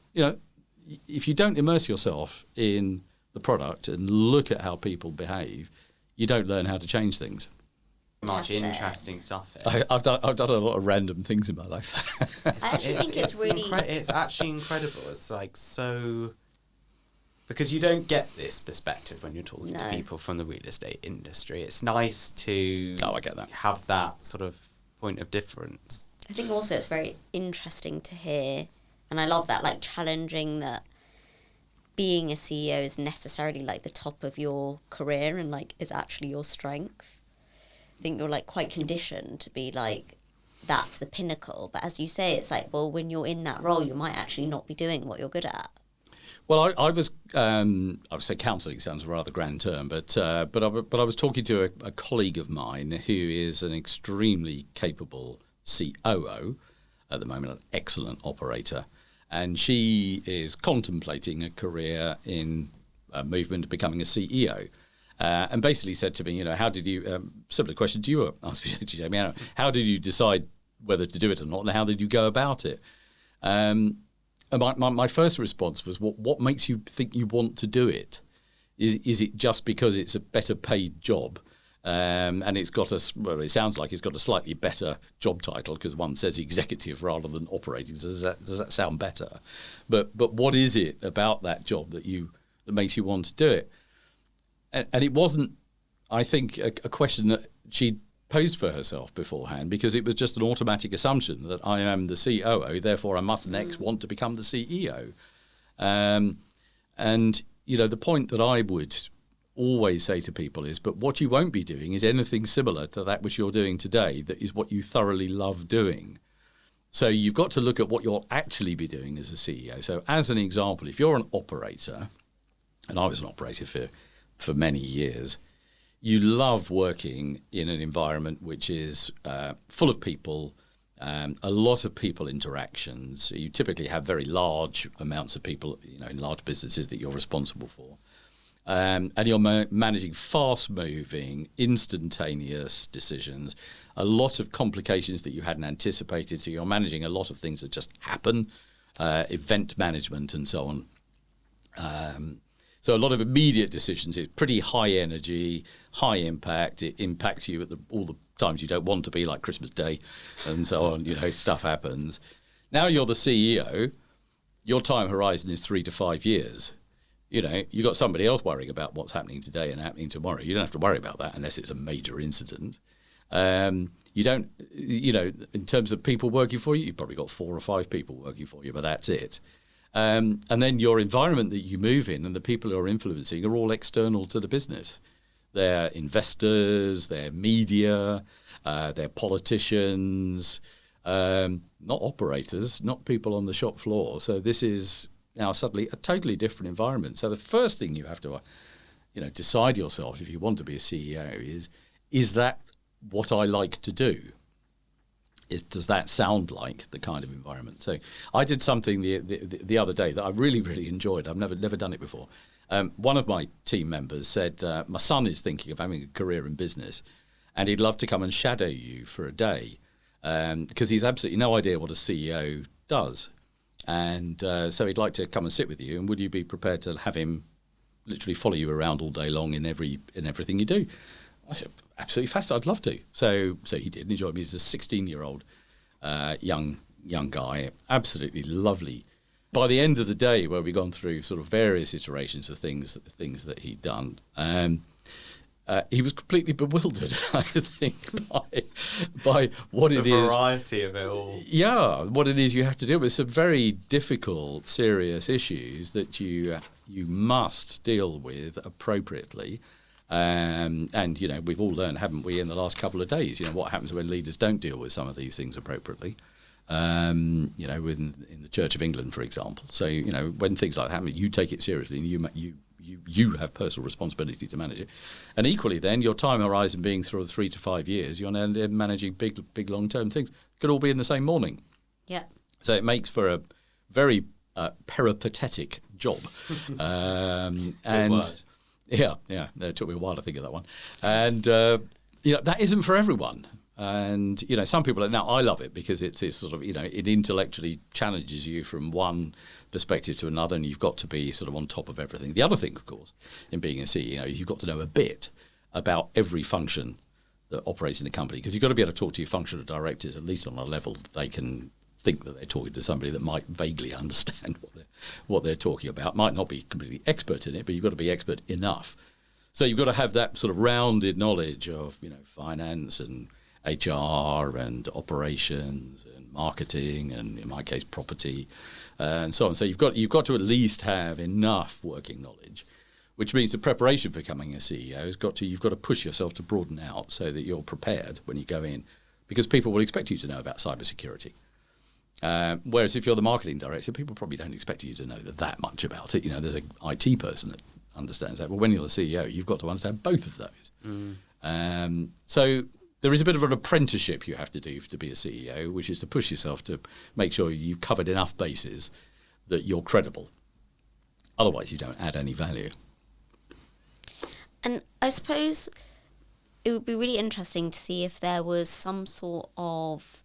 if you don't immerse yourself in the product and look at how people behave, you don't learn how to change things. Much interesting stuff here. I've done a lot of random things in my life. I actually think it's really... it's actually incredible. It's like so... Because you don't get this perspective when you're talking to people from the real estate industry. It's nice to I get that. Have that sort of point of difference. I think also it's very interesting to hear, and I love that, like challenging that being a CEO is necessarily like the top of your career and like is actually your strength. I think you're like quite conditioned to be like, that's the pinnacle. But as you say, it's like, well, when you're in that role, you might actually not be doing what you're good at. Well, I would say counselling sounds a rather grand term, but I was talking to a colleague of mine who is an extremely capable COO at the moment, an excellent operator, and she is contemplating a career in movement to becoming a CEO. And basically said to me, how did you, similar question to you asked me, Jamie, how did you decide whether to do it or not, and how did you go about it? And my first response was, what makes you think you want to do it? Is it just because it's a better paid job? And it's got it sounds like it's got a slightly better job title because one says executive rather than operating. So does that sound better? But what is it about that job that makes you want to do it? And it wasn't, I think, a question that she posed for herself beforehand, because it was just an automatic assumption that I am the COO, therefore I must next want to become the CEO. And, the point that I would always say to people is, but what you won't be doing is anything similar to that which you're doing today that is what you thoroughly love doing. So you've got to look at what you'll actually be doing as a CEO. So as an example, if you're an operator, and I was an operator for many years, you love working in an environment which is full of people, a lot of people interactions. You typically have very large amounts of people, in large businesses that you're responsible for. And you're managing fast-moving, instantaneous decisions, a lot of complications that you hadn't anticipated. So you're managing a lot of things that just happen, event management and so on. So a lot of immediate decisions. It's pretty high energy, high impact. It impacts you at all the times you don't want to be, like Christmas Day and so on. Stuff happens. Now you're the CEO. Your time horizon is 3 to 5 years. You've got somebody else worrying about what's happening today and happening tomorrow. You don't have to worry about that unless it's a major incident. You don't, in terms of people working for you, you've probably got 4 or 5 people working for you, but that's it. And then your environment that you move in and the people who are influencing are all external to the business. They're investors, they're media, they're politicians, not operators, not people on the shop floor. So this is now suddenly a totally different environment. So the first thing you have to, decide yourself if you want to be a CEO is that what I like to do? Does that sound like the kind of environment? So I did something the other day that I really, really enjoyed. I've never done it before. One of my team members said, my son is thinking of having a career in business and he'd love to come and shadow you for a day because he's absolutely no idea what a CEO does. And so he'd like to come and sit with you, and would you be prepared to have him literally follow you around all day long in everything you do? I said, absolutely fascinating. I'd love to. So he did, and he joined me. He's a 16-year-old young guy, absolutely lovely. By the end of the day, where we'd gone through sort of various iterations of things that he'd done, he was completely bewildered, I think, by what it is. The variety of it all. Yeah, what it is you have to deal with. Some very difficult, serious issues that you must deal with appropriately. And, we've all learned, haven't we, in the last couple of days, what happens when leaders don't deal with some of these things appropriately. in the Church of England, for example. So, when things like that happen, you take it seriously, and you have personal responsibility to manage it. And equally, then your time horizon being sort of 3 to 5 years, you're now managing big long-term things. Could all be in the same morning. Yeah. So it makes for a very peripatetic job. And yeah, it took me a while to think of that one. And that isn't for everyone. And some people. Now I love it because it's sort of it intellectually challenges you from one perspective to another, and you've got to be sort of on top of everything. The other thing, of course, in being a CEO, is you've got to know a bit about every function that operates in a company, because you've got to be able to talk to your functional directors at least on a level that they can think that they're talking to somebody that might vaguely understand what they're talking about. Might not be completely expert in it, but you've got to be expert enough. So you've got to have that sort of rounded knowledge of finance and HR and operations and marketing and, in my case, property and so on. So you've got to at least have enough working knowledge, which means the preparation for becoming a CEO you've got to push yourself to broaden out so that you're prepared when you go in, because people will expect you to know about cybersecurity. Whereas if you're the marketing director, people probably don't expect you to know that much about it. There's an IT person that understands that. But when you're the CEO, you've got to understand both of those. So there is a bit of an apprenticeship you have to do to be a CEO, which is to push yourself to make sure you've covered enough bases that you're credible. Otherwise, you don't add any value. And I suppose it would be really interesting to see if there was some sort of,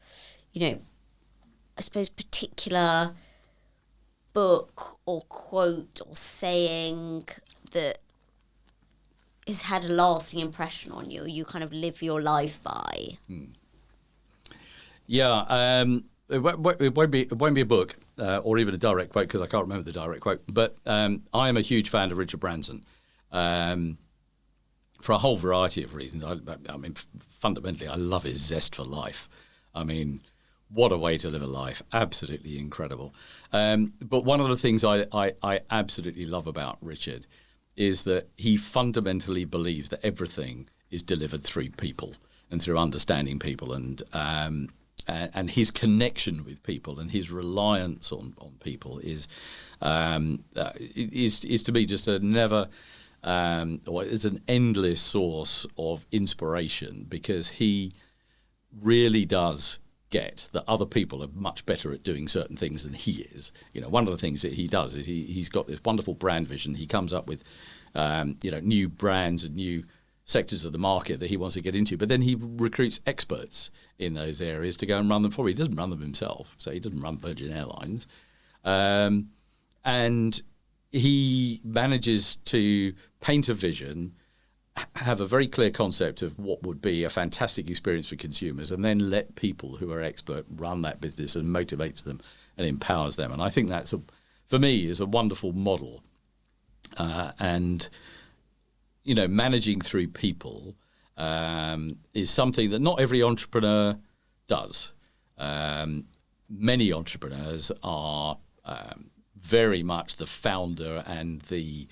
particular book or quote or saying that has had a lasting impression on you, you kind of live your life by. Yeah, it won't be a book or even a direct quote, because I can't remember the direct quote. But I am a huge fan of Richard Branson for a whole variety of reasons. I mean, fundamentally, I love his zest for life. I mean, what a way to live a life! Absolutely incredible. But one of the things I absolutely love about Richard is that he fundamentally believes that everything is delivered through people and through understanding people, and his connection with people and his reliance on people is to me just a never or is an endless source of inspiration, because he really does get that other people are much better at doing certain things than he is. One of the things that he does is he's got this wonderful brand vision. He comes up with new brands and new sectors of the market that he wants to get into, but then he recruits experts in those areas to go and run them for him. He doesn't run them himself, so he doesn't run Virgin Airlines. And he manages to paint a vision, have a very clear concept of what would be a fantastic experience for consumers, and then let people who are expert run that business and motivates them and empowers them. And I think that's, for me, is a wonderful model. And managing through people is something that not every entrepreneur does. Many entrepreneurs are very much the founder and the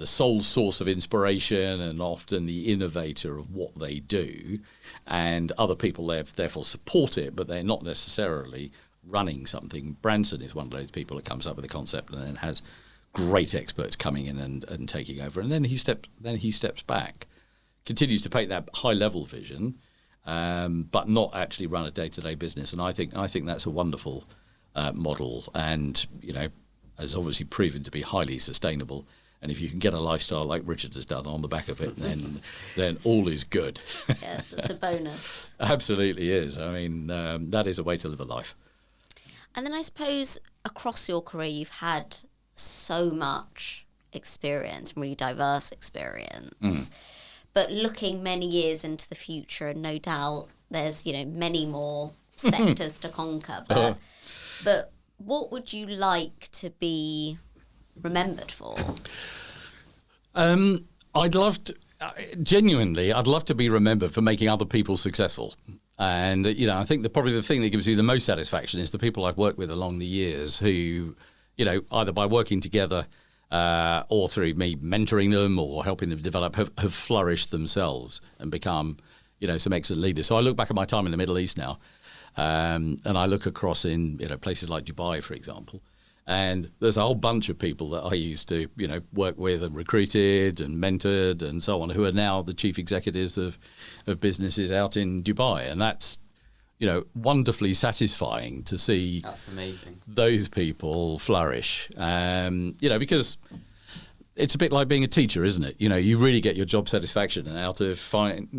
sole source of inspiration, and often the innovator of what they do, and other people therefore support it, but they're not necessarily running something. Branson is one of those people that comes up with a concept and then has great experts coming in and taking over, and then he steps back, continues to paint that high level vision, but not actually run a day-to-day business. And I think that's a wonderful model, and has obviously proven to be highly sustainable. And if you can get a lifestyle like Richard has done on the back of it, then all is good. Yeah, that's a bonus. Absolutely is. I mean, that is a way to live a life. And then I suppose across your career, you've had so much experience, really diverse experience. But looking many years into the future, and no doubt there's many more sectors to conquer. But what would you like to be remembered for? I'd love to be remembered for making other people successful. And I think probably the thing that gives you the most satisfaction is the people I've worked with along the years who, either by working together or through me mentoring them or helping them develop, have flourished themselves and become, some excellent leaders. So I look back at my time in the Middle East now, And I look across in places like Dubai, for example, and there's a whole bunch of people that I used to work with and recruited and mentored and so on, who are now the chief executives of businesses out in Dubai, and that's wonderfully satisfying to see. That's amazing. Those people flourish, because it's a bit like being a teacher, isn't it? You really get your job satisfaction out of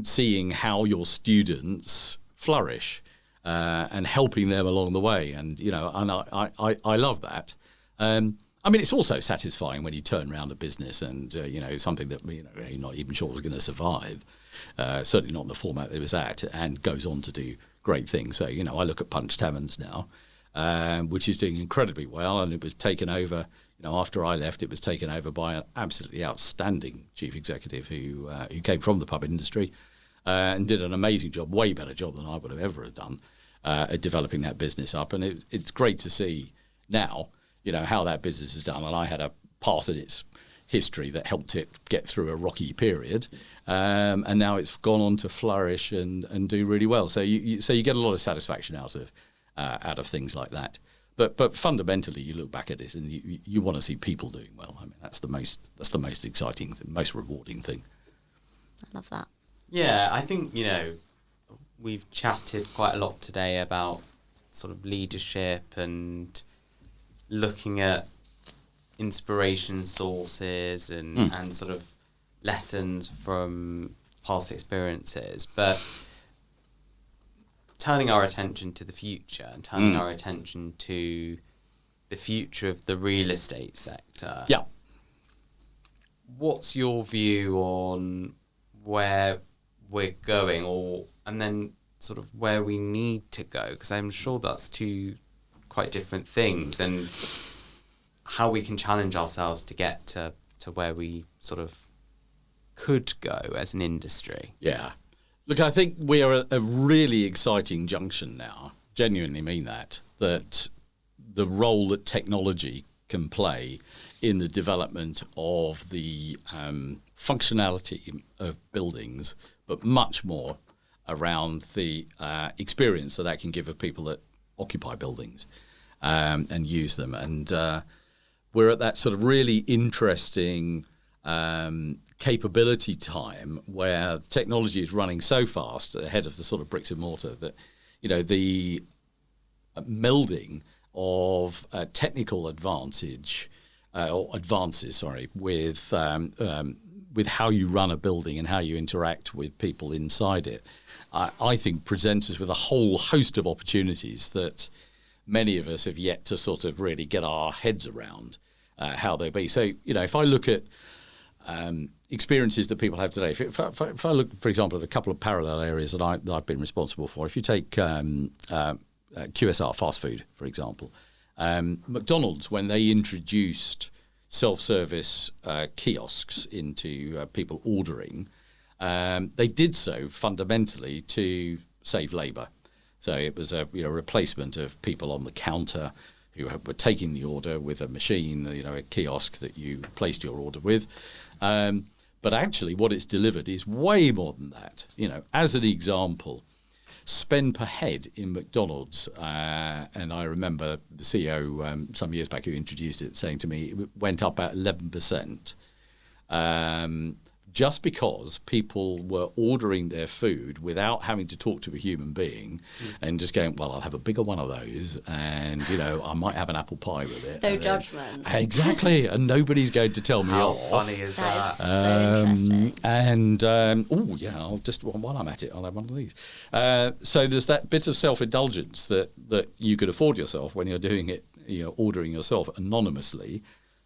seeing how your students flourish and helping them along the way. And, and I love that. It's also satisfying when you turn around a business and, something that, you're not even sure was going to survive, certainly not in the format that it was at, and goes on to do great things. So, I look at Punch Taverns now, which is doing incredibly well, and it was taken over. After I left, it was taken over by an absolutely outstanding chief executive who came from the pub industry and did an amazing job, way better job than I would have ever done at developing that business up. And it's great to see now, how that business is done. And I had a part in its history that helped it get through a rocky period, and now it's gone on to flourish and do really well. So you get a lot of satisfaction out of things like that. But fundamentally, you look back at it and you want to see people doing well. That's the most exciting, most rewarding thing. I love that. Yeah, I think we've chatted quite a lot today about sort of leadership and looking at inspiration sources and sort of lessons from past experiences, but turning our attention to the future and turning our attention to the future of the real estate sector. Yeah. What's your view on where we're going, and then sort of where we need to go? Because I'm sure that's two quite different things, and how we can challenge ourselves to get to where we sort of could go as an industry. Yeah. Look, I think we are at a really exciting junction now, genuinely mean that the role that technology can play in the development of the functionality of buildings, but much more around the experience that can give of people that occupy buildings and use them. And we're at that sort of really interesting capability time where technology is running so fast ahead of the sort of bricks and mortar that the melding of technical advances with how you run a building and how you interact with people inside it, I think presents us with a whole host of opportunities that many of us have yet to sort of really get our heads around how they'll be. So if I look at experiences that people have today. If I look, for example, at a couple of parallel areas that I've been responsible for, if you take QSR, fast food, for example, McDonald's, when they introduced self-service kiosks into people ordering, they did so fundamentally to save labour. So it was a replacement of people on the counter who were taking the order with a machine, a kiosk that you placed your order with. But actually what it's delivered is way more than that. As an example, spend per head in McDonald's, and I remember the CEO some years back who introduced it saying to me it went up about 11%. Just because people were ordering their food without having to talk to a human being and just going, well, I'll have a bigger one of those and, I might have an apple pie with it. No judgment. Exactly. And nobody's going to tell me off. How funny is that? That is so interesting. And, I'll just, while I'm at it, I'll have one of these. So there's that bit of self-indulgence that you could afford yourself when you're doing it, ordering yourself anonymously,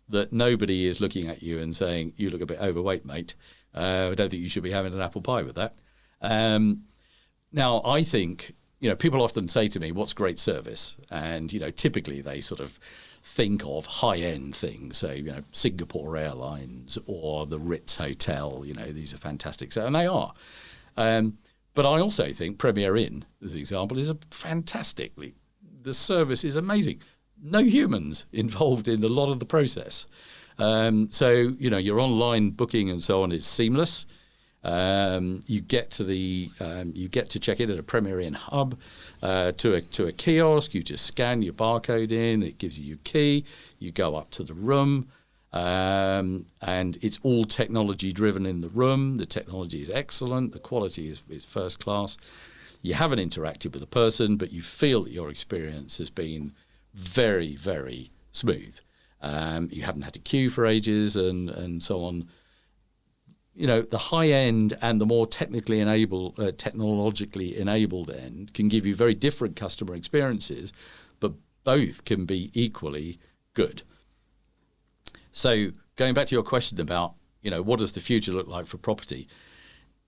that nobody is looking at you and saying, you look a bit overweight, mate. I don't think you should be having an apple pie with that. Now, I think, people often say to me, what's great service? And, typically they sort of think of high-end things. So, Singapore Airlines or the Ritz Hotel, these are fantastic. So, and they are. But I also think Premier Inn, as an example, is the service is amazing. No humans involved in a lot of the process. So, your online booking and so on is seamless. You get to check in at a Premier Inn hub to a kiosk. You just scan your barcode in. It gives you your key. You go up to the room, and it's all technology driven in the room. The technology is excellent. The quality is first class. You haven't interacted with a person, but you feel that your experience has been very, very smooth. You haven't had to queue for ages and so on. You know, the high end and the more technologically enabled end can give you very different customer experiences, but both can be equally good. So going back to your question about, you know, what does the future look like for property?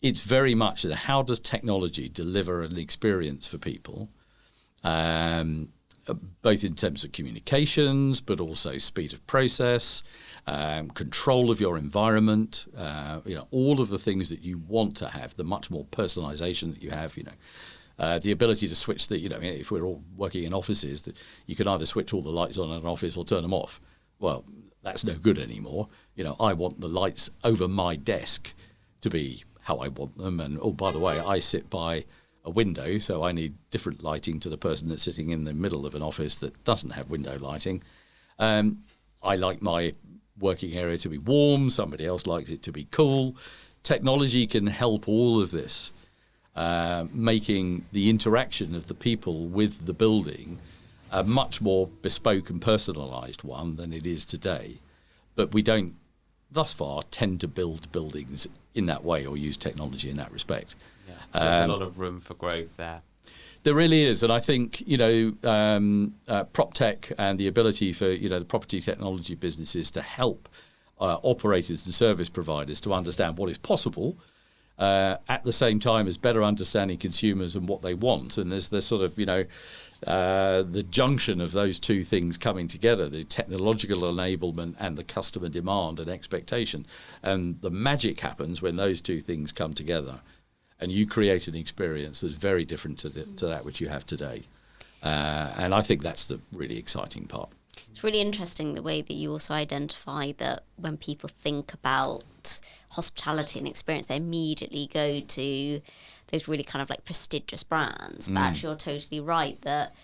It's very much that how does technology deliver an experience for people, both in terms of communications, but also speed of process, control of your environment, you know, all of the things that you want to have, the much more personalization that you have, you know, the ability to switch the, you know, if we're all working in offices, that you can either switch all the lights on in an office or turn them off. Well, that's no good anymore. You know, I want the lights over my desk to be how I want them. And, oh, by the way, I sit by a window, so I need different lighting to the person that's sitting in the middle of an office that doesn't have window lighting. I like my working area to be warm. Somebody else likes it to be cool. Technology can help all of this, making the interaction of the people with the building a much more bespoke and personalised one than it is today. But we don't, thus far, tend to build buildings in that way or use technology in that respect. Yeah, there's a lot of room for growth there. There really is, and I think, you know, prop tech and the ability for, you know, the property technology businesses to help operators and service providers to understand what is possible, at the same time as better understanding consumers and what they want. And there's this sort of, you know, the junction of those two things coming together, the technological enablement and the customer demand and expectation. And the magic happens when those two things come together and you create an experience that's very different to that which you have today. And I think that's the really exciting part. It's really interesting the way that you also identify that when people think about hospitality and experience, they immediately go to those really kind of like prestigious brands. But actually you're totally right that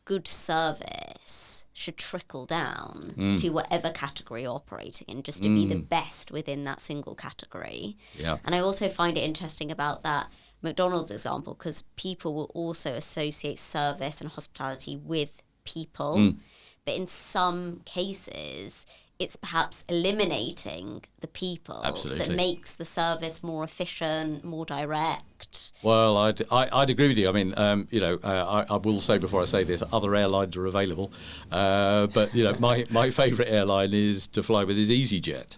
good service should trickle down to whatever category you're operating in, just to be the best within that single category. Yeah. And I also find it interesting about that McDonald's example, because people will also associate service and hospitality with people. But in some cases, it's perhaps eliminating the people Absolutely. that makes the service more efficient, more direct. Well, I'd agree with you. I mean, you know, I will say before I say this, other airlines are available. But, you know, my favourite airline to fly with is EasyJet.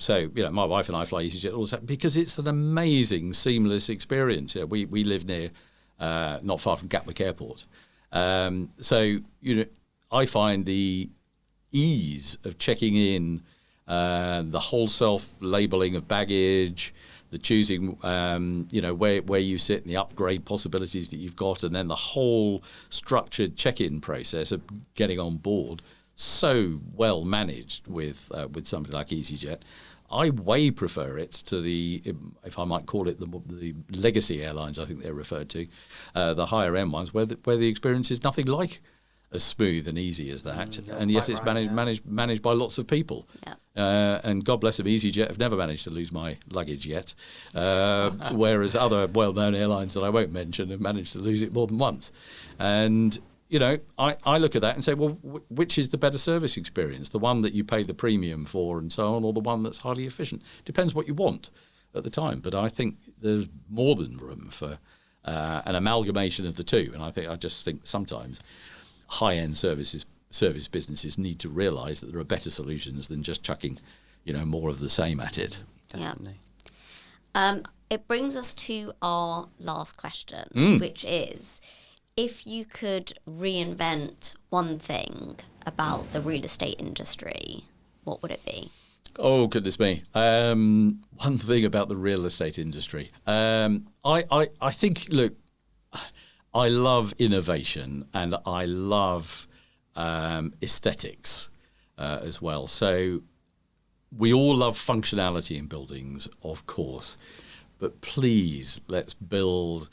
So, you know, my wife and I fly EasyJet all the time because it's an amazing, seamless experience. You know, we live near, not far from Gatwick Airport. So, you know, I find the ease of checking in, the whole self-labelling of baggage, the choosing, you know, where you sit and the upgrade possibilities that you've got, and then the whole structured check-in process of getting on board, so well managed with somebody like EasyJet. I way prefer it to the, if I might call it, the legacy airlines, I think they're referred to, the higher end ones, where the experience is nothing like as smooth and easy as that, and yet it's managed by lots of people. Yeah. And God bless them, EasyJet have never managed to lose my luggage yet, whereas other well-known airlines that I won't mention have managed to lose it more than once. And, you know, I look at that and say, well, which is the better service experience? The one that you pay the premium for and so on, or the one that's highly efficient? Depends what you want at the time. But I think there's more than room for an amalgamation of the two. And I just think sometimes high-end service businesses need to realise that there are better solutions than just chucking, you know, more of the same at it. Definitely. Yeah. It brings us to our last question, which is, if you could reinvent one thing about the real estate industry, what would it be? Oh, goodness me. One thing about the real estate industry. I think, look, I love innovation and I love aesthetics as well. So we all love functionality in buildings, of course, but please let's build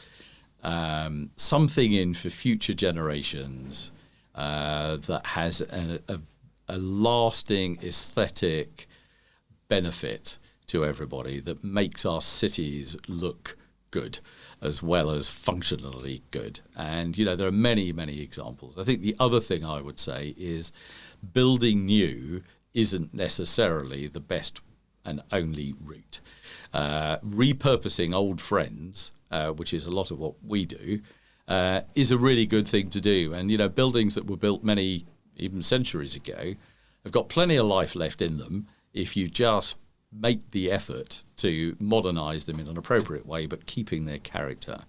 something in for future generations that has a lasting aesthetic benefit to everybody, that makes our cities look good as well as functionally good. And, there are many, many examples. I think the other thing I would say is building new isn't necessarily the best and only route. Repurposing old friends, which is a lot of what we do, is a really good thing to do. And, buildings that were built many, even centuries ago, have got plenty of life left in them if you just make the effort to modernise them in an appropriate way, but keeping their character.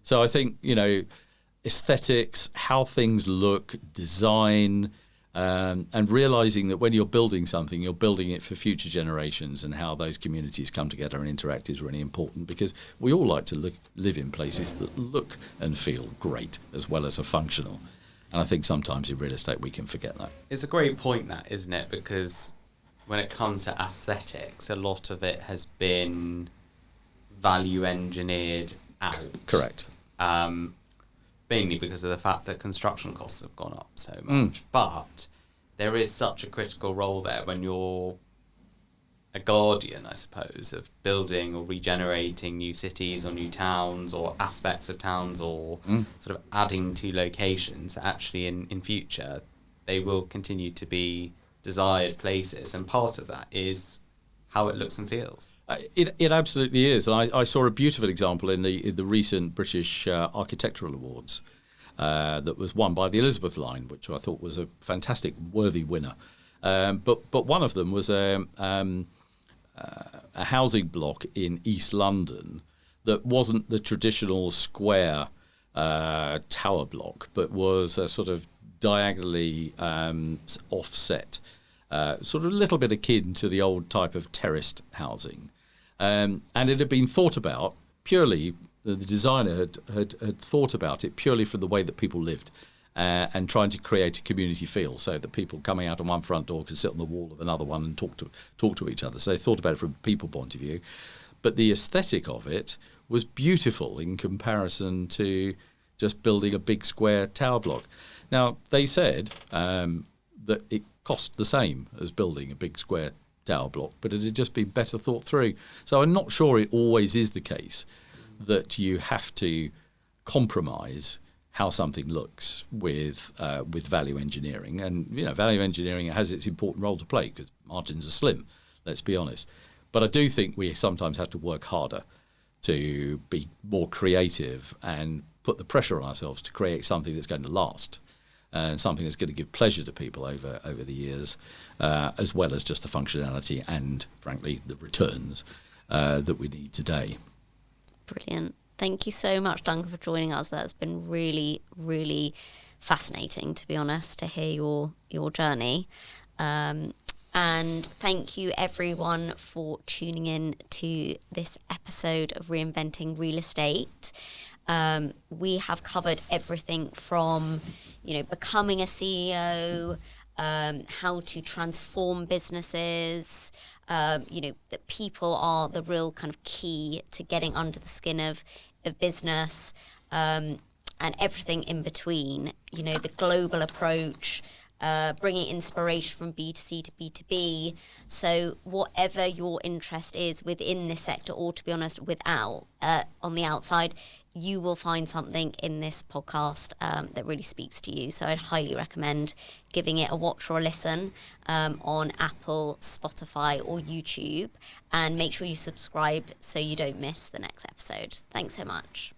So I think, aesthetics, how things look, design, and realising that when you're building something, you're building it for future generations, and how those communities come together and interact is really important, because we all like to live in places that look and feel great as well as are functional. And I think sometimes in real estate we can forget that. It's a great point, that, isn't it? Because when it comes to aesthetics, a lot of it has been value engineered out. Correct. Mainly because of the fact that construction costs have gone up so much. But there is such a critical role there when you're a guardian, I suppose, of building or regenerating new cities or new towns or aspects of towns, or sort of adding to locations that actually in future they will continue to be desired places. And part of that is how it looks and feels. It absolutely is. And I saw a beautiful example in the recent British Architectural Awards that was won by the Elizabeth Line, which I thought was a fantastic, worthy winner. But one of them was a housing block in East London that wasn't the traditional square tower block, but was a sort of diagonally offset, sort of a little bit akin to the old type of terraced housing. And it had been thought about purely, the designer had thought about it purely from the way that people lived, and trying to create a community feel, so that people coming out on one front door could sit on the wall of another one and talk to each other. So they thought about it from a people point of view. But the aesthetic of it was beautiful in comparison to just building a big square tower block. Now, they said that it cost the same as building a big square tower block, but it had just been better thought through. So I'm not sure it always is the case that you have to compromise how something looks with value engineering. And, value engineering has its important role to play because margins are slim, let's be honest. But I do think we sometimes have to work harder to be more creative and put the pressure on ourselves to create something that's going to last, and something that's going to give pleasure to people over the years, as well as just the functionality and, frankly, the returns that we need today. Brilliant. Thank you so much, Duncan, for joining us. That's been really, really fascinating, to be honest, to hear your journey. And thank you, everyone, for tuning in to this episode of Reinventing Real Estate. We have covered everything from, becoming a CEO, how to transform businesses, that people are the real kind of key to getting under the skin of business, and everything in between, the global approach, bringing inspiration from B2C to B2B. So whatever your interest is within this sector, or to be honest, on the outside, you will find something in this podcast that really speaks to you. So I'd highly recommend giving it a watch or a listen on Apple, Spotify, or YouTube. And make sure you subscribe so you don't miss the next episode. Thanks so much.